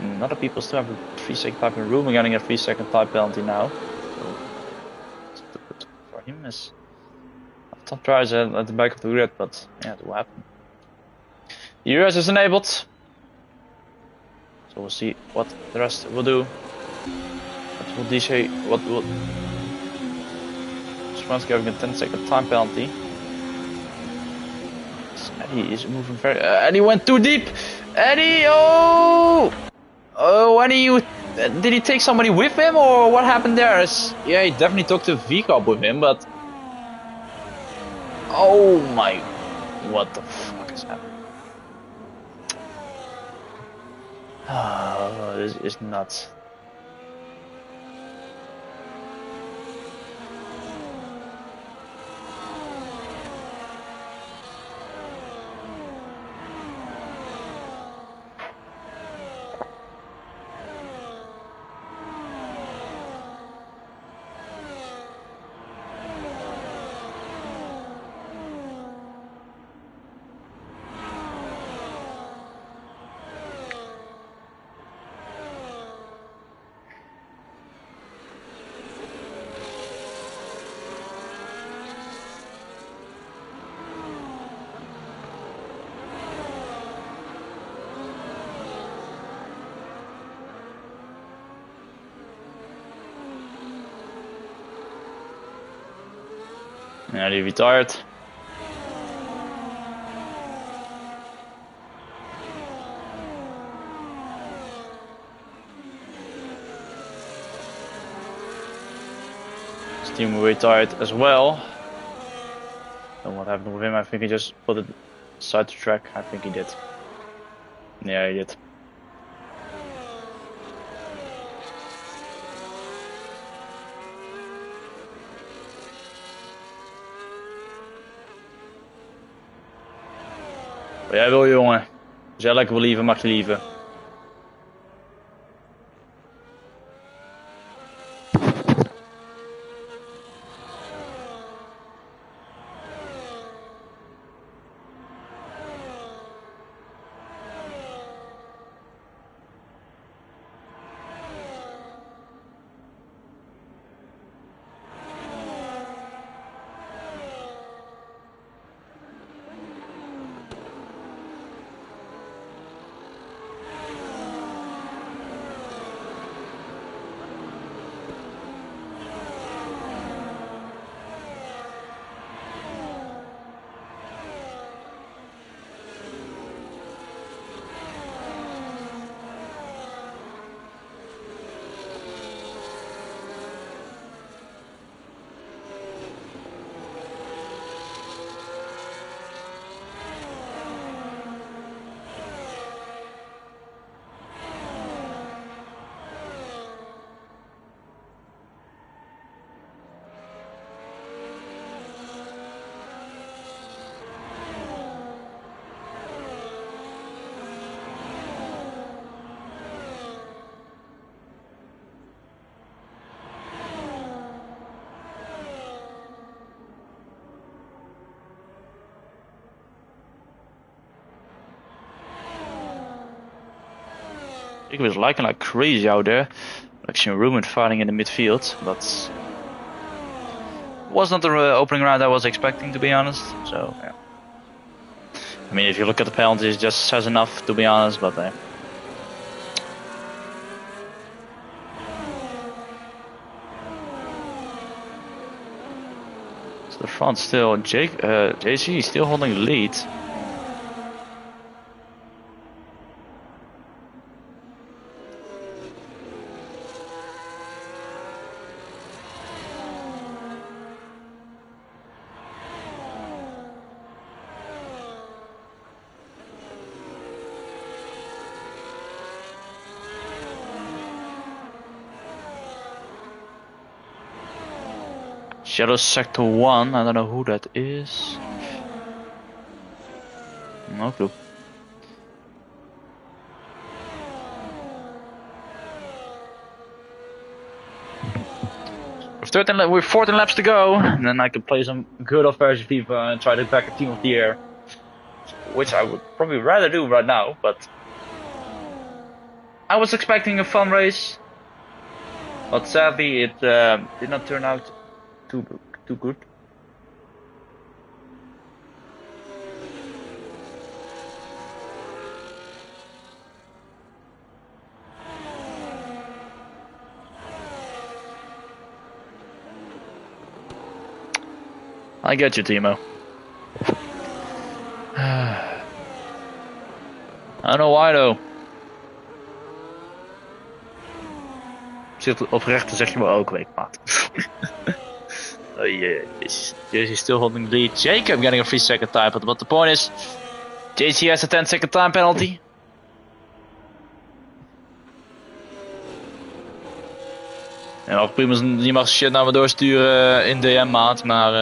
A lot of people still have a 3-second type in room. We're getting a 3-second type penalty now. So it's good for him as top tries at the back of the grid, but yeah, it will happen. The US is enabled, so we'll see what the rest will do. What will DJ? What will Swan's giving a 10-second time penalty? Eddie is moving very. Eddie went too deep. Eddie, oh, Eddie, did he take somebody with him, or what happened there? Yeah, he definitely took the V-Cup with him, but. Oh my, what the fuck is happening? Oh, this is nuts. Yeah, he retired. His team retired as well. And what happened with him? I think he just put it side the track. I think he did. Yeah, he did. Wat jij wil, jongen. Als jij lekker wil lieven, mag je lieven. Jacob is liking like crazy out there. Like seeing Ruben fighting in the midfield, but was not the opening round I was expecting, to be honest. So yeah. I mean, if you look at the penalties, it just says enough, to be honest. But so the front still, JC is still holding the lead. Shadow Sector 1, I don't know who that is. No clue. With 14 laps to go, and then I can play some good old version FIFA and try to back a team of the year. Which I would probably rather do right now, but I was expecting a fun race. But sadly it did not turn out too good. I get you, Timo. I don't know why though. Zit oprecht, zeg je me ook, week, maat. Oh yeah, JC still holding the lead. Jacob getting a 3-second time, but the point is, JC has a 10-second time penalty. En ook prima, je mag shit naar me doorsturen in DM, maat, maar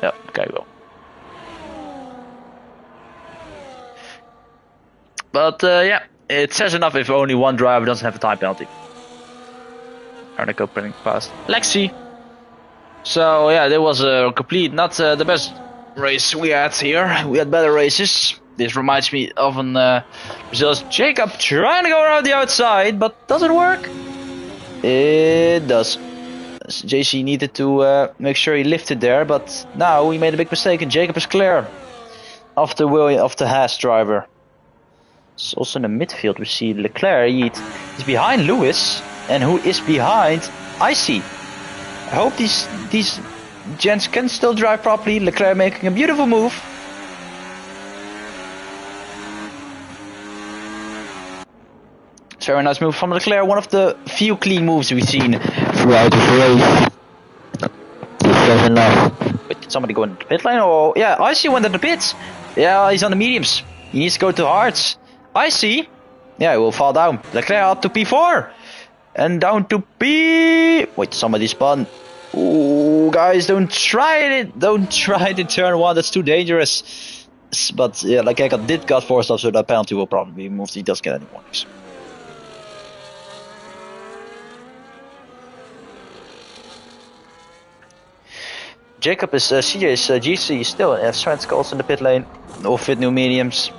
ja, kijk wel. But yeah, it says enough if only one driver doesn't have a time penalty. Arnico printing past Lexi. So yeah, that was a complete, not the best race we had here. We had better races. This reminds me of an Brazil's Jacob trying to go around the outside, but does it work? It does. JC needed to make sure he lifted there, but now we made a big mistake and Jacob is clear of the Haas driver. So also in the midfield we see Leclerc. He's behind Lewis, and who is behind Icy. I hope these gents can still drive properly. Leclerc making a beautiful move. Very nice move from Leclerc. One of the few clean moves we've seen throughout the race. That's enough. Wait, did somebody go into the pit lane? Oh, yeah, Icy went in the pits. Yeah, he's on the mediums. He needs to go to hards. Icy. Yeah, he will fall down. Leclerc up to P4. And down to P. Wait, somebody spun. Ooh, guys, don't try it. Don't try it in turn 1. That's too dangerous. But yeah, like I did got forced off, so that penalty will probably be removed. He doesn't get any warnings. Jacob is CJ's GC still has Svenska also in the pit lane. No fit new mediums.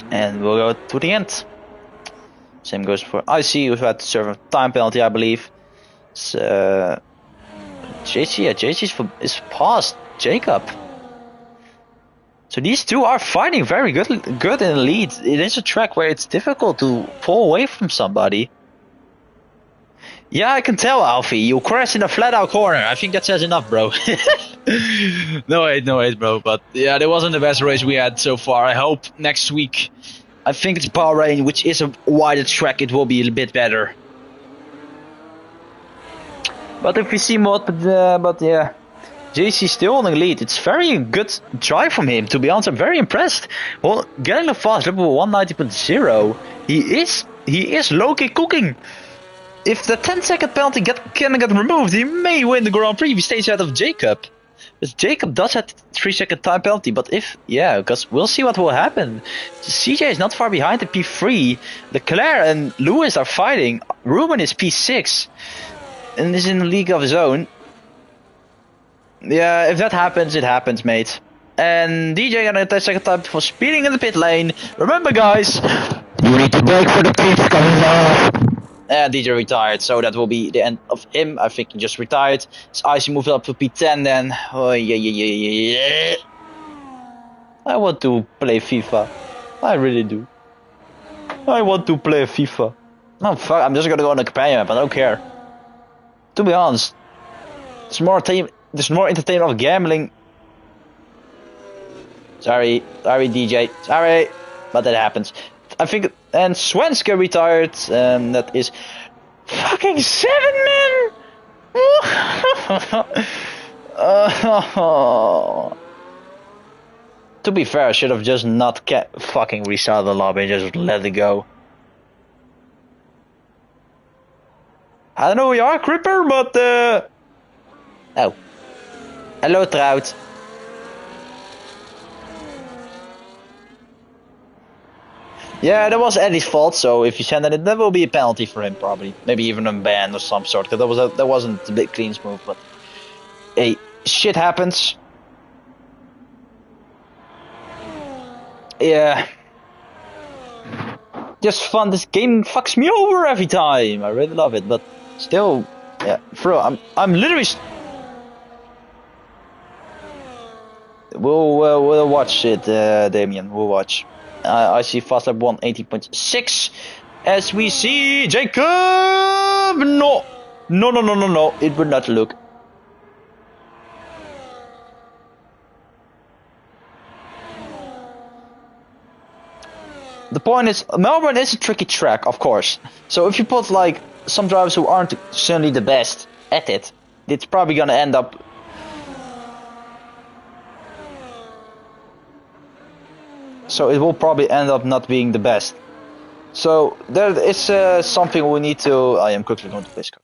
And we'll go to the end. Same goes for IC, who had to serve a time penalty, I believe. So, JC is past Jacob. So these two are fighting very good in the lead. It is a track where it's difficult to pull away from somebody. Yeah, I can tell, Alfie. You crashed in a flat-out corner. I think that says enough, bro. No hate, bro. But yeah, that wasn't the best race we had so far. I hope next week, I think it's Bahrain, which is a wider track, it will be a bit better. But if we see more, but yeah, JC still on the lead. It's very good drive from him. To be honest, I'm very impressed. Well, getting the fast level 190.0, he is low-key cooking. If the 10-second penalty can get removed, he may win the Grand Prix if he stays out of Jacob. Because Jacob does have 3-second time penalty, but because we'll see what will happen. CJ is not far behind at P3. Leclerc and Lewis are fighting. Ruben is P6 and is in the league of his own. Yeah, if that happens, it happens, mate. And DJ got a 10-second time for speeding in the pit lane. Remember, guys, You need to brake for the teeth coming off. And DJ retired, so that will be the end of him. I think he just retired. His Icy moved up to P10 then. Oh, yeah. I want to play FIFA. I really do. I want to play FIFA. Oh, fuck, I'm just gonna go on a companion map, I don't care. To be honest, there's more entertainment of gambling. Sorry, DJ, sorry, but that happens. I think, and Svenska retired, and that is fucking 7 men! To be fair, I should have just not fucking restarted the lobby and just let it go. I don't know who you are, Cripper, but oh. Hello, Trout. Yeah, that was Eddie's fault, so if you send it, that will be a penalty for him, probably. Maybe even a ban of some sort, because that wasn't a big clean move, but hey, shit happens. Yeah. Just fun, this game fucks me over every time. I really love it, but still, yeah, bro, I'm literally... We'll watch it, Damien, we'll watch. I see Fast Lap 1 18.6 as we see Jacob. No, it would not look. The point is, Melbourne is a tricky track, of course. So if you put like some drivers who aren't certainly the best at it, it's probably gonna end up. So it will probably end up not being the best. So there is something we need to. I am quickly going to place card.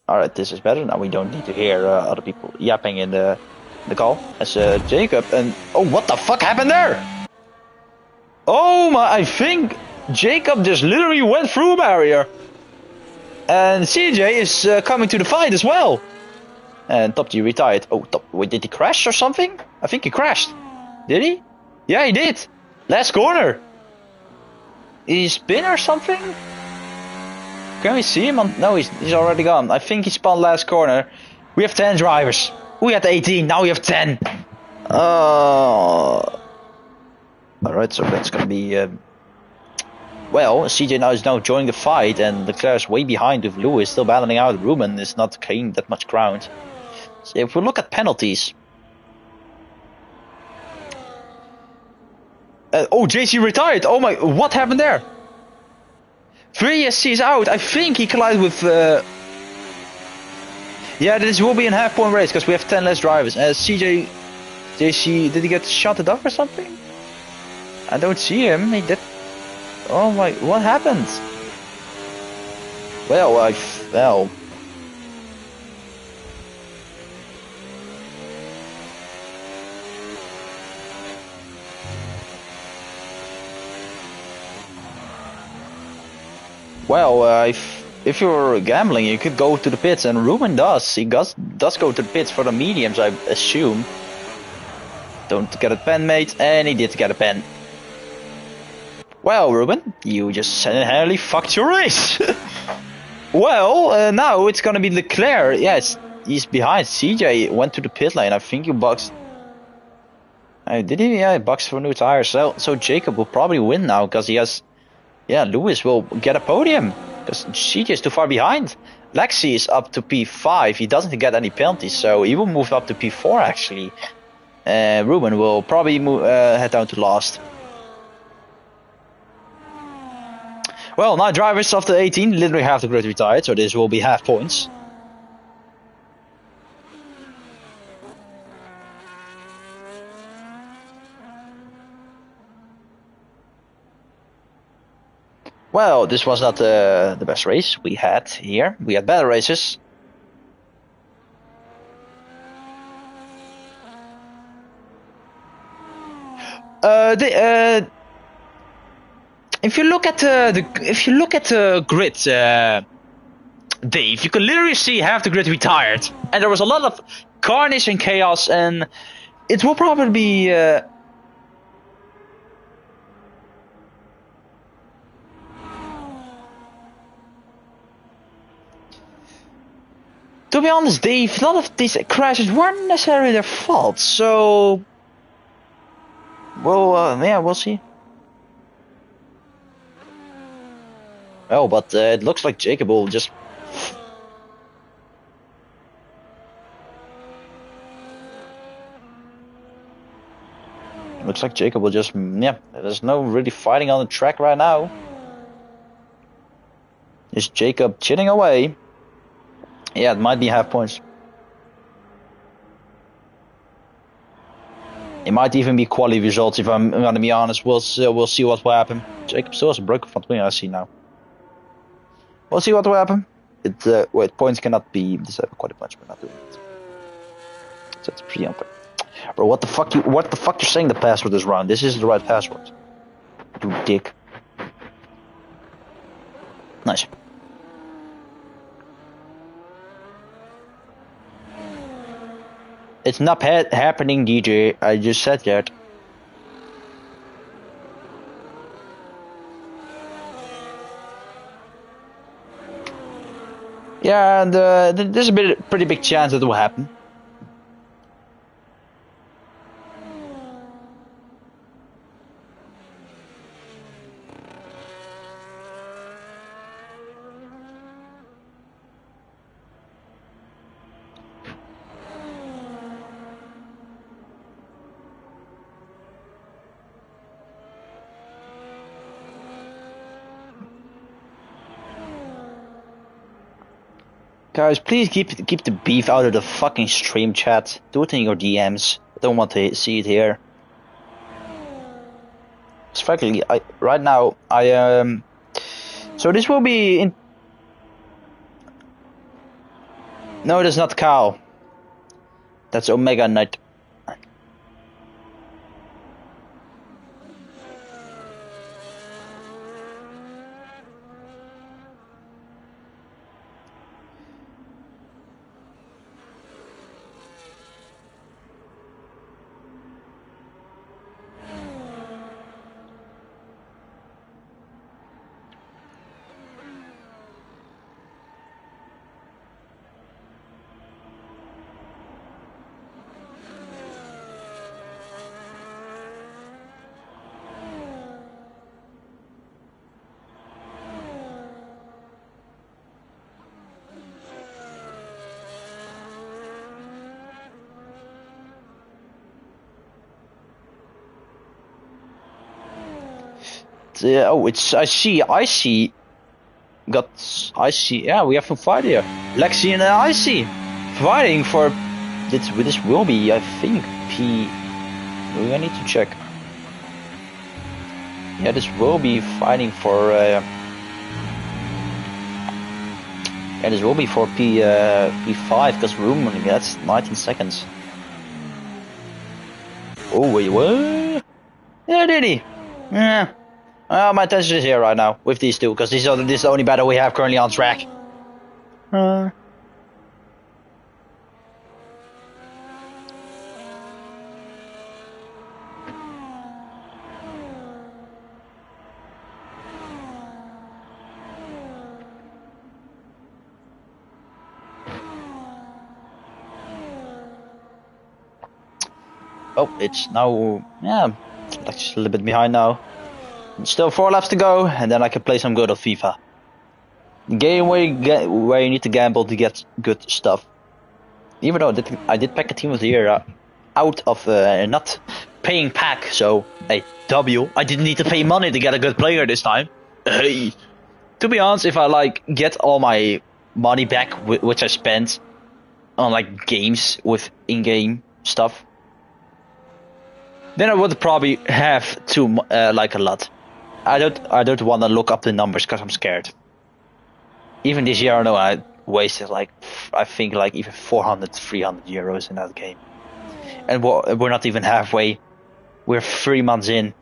Alright, this is better. Now we don't need to hear other people yapping in the call. As Jacob and oh, what the fuck happened there? Oh my! I think Jacob just literally went through a barrier. And CJ is coming to the fight as well. And Top G retired. Oh, wait, did he crash or something? I think he crashed. Did he? Yeah, he did. Last corner. Did he spin or something? Can we see him? No, he's already gone. I think he spun last corner. We have 10 drivers. We had 18, now we have 10. Alright, so that's gonna be... Well, CJ now is joining the fight, and Leclerc is way behind with Lewis, still battling out. Ruben is not gaining that much ground. So if we look at penalties... oh, JC retired! Oh my, what happened there? 3SC is out, I think he collided with... Yeah, this will be a half-point race, because we have 10 less drivers. JC, did he get shot off or something? I don't see him, he did... Oh my, what happened? Well, I fell. Well, if you're gambling, you could go to the pits, and Ruben does. He does go to the pits for the mediums, I assume. Don't get a pen, mate, and he did get a pen. Well, Ruben, you just single-handedly fucked your race. Well, now it's gonna be Leclerc. Yes, he's behind. CJ went to the pit lane. I think you boxed. Did he? Yeah, he boxed for new tires. So Jacob will probably win now because he has. Yeah, Lewis will get a podium because CJ is too far behind. Lexi is up to P5. He doesn't get any penalties, so he will move up to P4 actually. Ruben will probably head down to last. Well, now drivers after 18 literally have the grid retired, so this will be half points. Well, this was not the best race we had here. We had better races. If you look at the grid, Dave, you can literally see half the grid retired, and there was a lot of carnage and chaos, and it will probably be. To be honest, Dave, a lot of these crashes weren't necessarily their fault, so. Well, yeah, we'll see. Oh, but it looks like Jacob will just. Looks like Jacob will just. Yeah, there's no really fighting on the track right now. Is Jacob chitting away? Yeah, it might be half points. It might even be quality results if I'm gonna be honest. We'll see what will happen. Jacob still has a broken front wing, I see now. We'll see what will happen. Wait, points cannot be disabled quality points. We're not doing it. So it's pretty unfair. Bro, what the fuck you're saying the password is wrong? This is the right password. You dick. Nice. It's not happening, DJ. I just said that. Yeah, and there's a pretty big chance that it will happen. Guys, please keep the beef out of the fucking stream chat. Do it in your DMs. I don't want to see it here. Frankly, right now so this will be in. No, that's not Cow. That's Omega Knight. Oh, it's I see. Yeah, we have a fight here. Lexi and Icy fighting for this will be, I think, P. I need to check. Yeah, this will be fighting for. Yeah, this will be for P5 because room only gets 19 seconds. Oh wait, what? Yeah, did he? Yeah. My attention is here right now with these two because this is the only battle we have currently on track. Oh, it's now, yeah, like just a little bit behind now. Still 4 laps to go, and then I can play some good of FIFA. Game where you need to gamble to get good stuff. Even though I did pack a team of the year out of not paying pack, so a W. I didn't need to pay money to get a good player this time. Hey, to be honest, if I like get all my money back, which I spent on like games with in-game stuff, then I would probably have to like a lot. I don't want to look up the numbers because I'm scared. Even this year, I know I wasted like I think like even 400, 300 euros in that game, and we're not even halfway. We're 3 months in,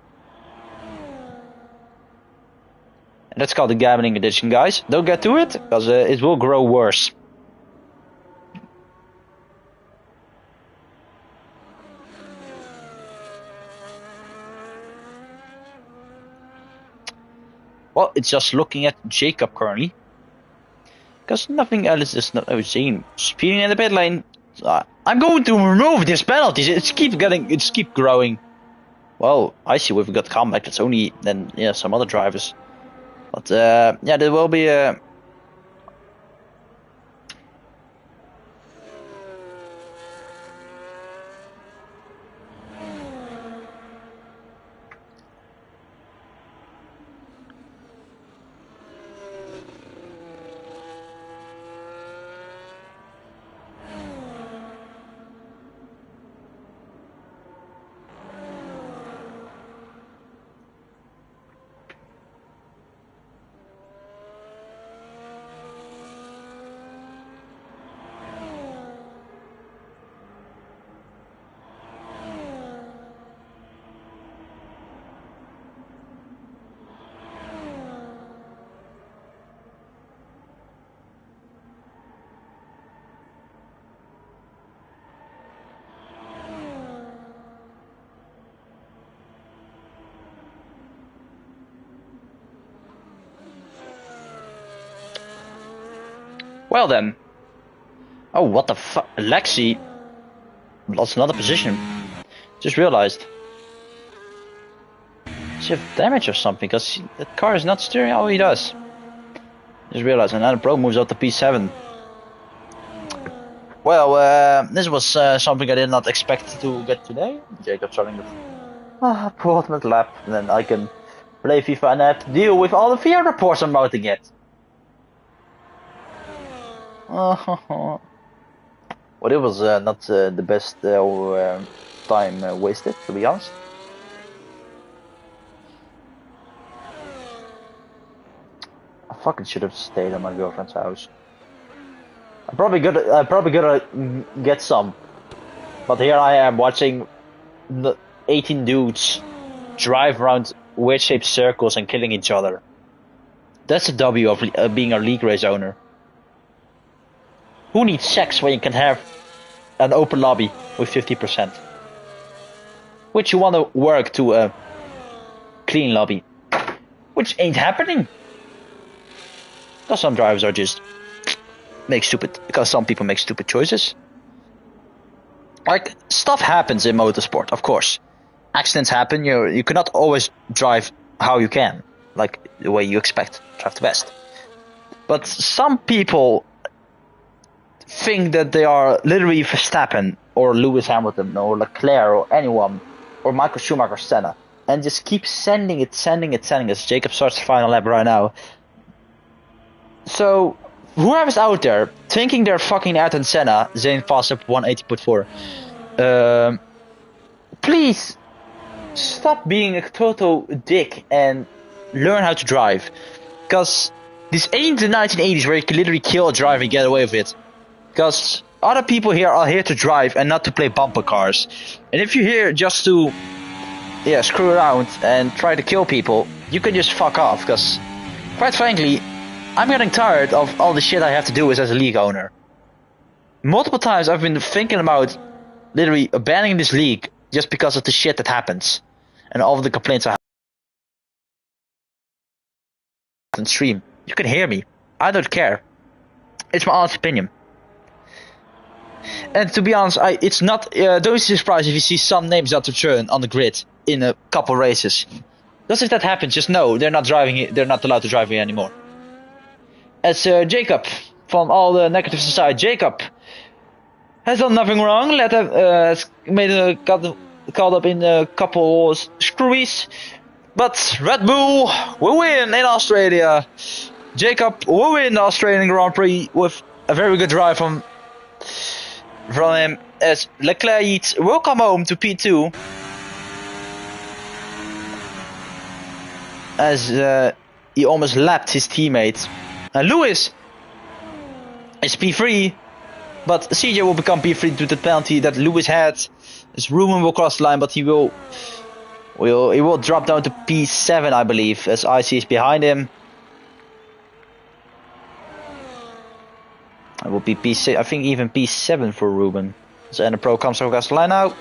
and that's called the gambling edition, guys. Don't get to it because it will grow worse. Well, it's just looking at Jacob currently. Because nothing else is not seen. Speeding in the pit lane. I'm going to remove these penalties. It's keep growing. Well, I see we've got comeback. It's only then some other drivers. But yeah, there will be a. Well then. Oh, what the fuck? Lexi lost another position. Just realized. Does he have damage or something? Because that car is not steering how he does. Just realized another pro moves out to P7. Well, this was something I did not expect to get today. Jacob starting the penultimate lap, and then I can play FIFA and have to deal with all the fear reports I'm about to get. Well, it was not the best time wasted, to be honest. I fucking should have stayed at my girlfriend's house. I'm probably gonna get some, but here I am watching the 18 dudes drive around weird-shaped circles and killing each other. That's the W of being a league race owner. Who needs sex when you can have an open lobby with 50%? Which you want to work to a clean lobby, which ain't happening. Because some drivers are just because some people make stupid choices. Like, stuff happens in motorsport, of course. Accidents happen, you cannot always drive how you can, like the way you expect, drive the best. But some people think that they are literally Verstappen, or Lewis Hamilton, or Leclerc, or anyone, or Michael Schumacher, Senna, and just keep sending it, as Jacob starts the final lap right now. So, whoever's out there thinking they're fucking Ayrton Senna, Zane fast up 180.4, please stop being a total dick and learn how to drive. Because this ain't the 1980s where you can literally kill a driver and get away with it. Because other people here are here to drive and not to play bumper cars. And if you're here just to screw around and try to kill people, you can just fuck off. Because, quite frankly, I'm getting tired of all the shit I have to do as a league owner. Multiple times I've been thinking about literally abandoning this league just because of the shit that happens. And all of the complaints I have on stream. You can hear me. I don't care. It's my honest opinion. And to be honest, it's not. Don't be surprised if you see some names out to turn on the grid in a couple races. Because if that happens, just know they're not driving. They're not allowed to drive here anymore. As Jacob, from all the negatives aside, Jacob has done nothing wrong. Has caught up in a couple screwies, but Red Bull will win in Australia. Jacob will win the Australian Grand Prix with a very good drive from him, as Leclerc will come home to P2 as he almost lapped his teammate. Lewis is P3, but CJ will become P3 due to the penalty that Lewis had. As Ruben will cross the line, but he will drop down to P7, I believe, as IC is behind him. It will be P6, I think even P7 for Ruben. So and the pro comes across the line now.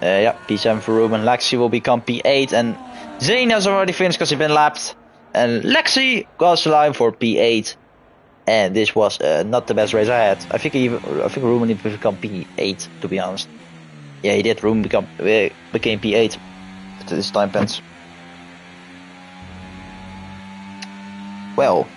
Yeah, P7 for Ruben. Lexi will become P8, and Zane has already finished because he's been lapped. And Lexi goes live for P8. And this was not the best race I had. I think Ruben even become P8, to be honest. Yeah, he did. Ruben became P8 to this time pens. Well,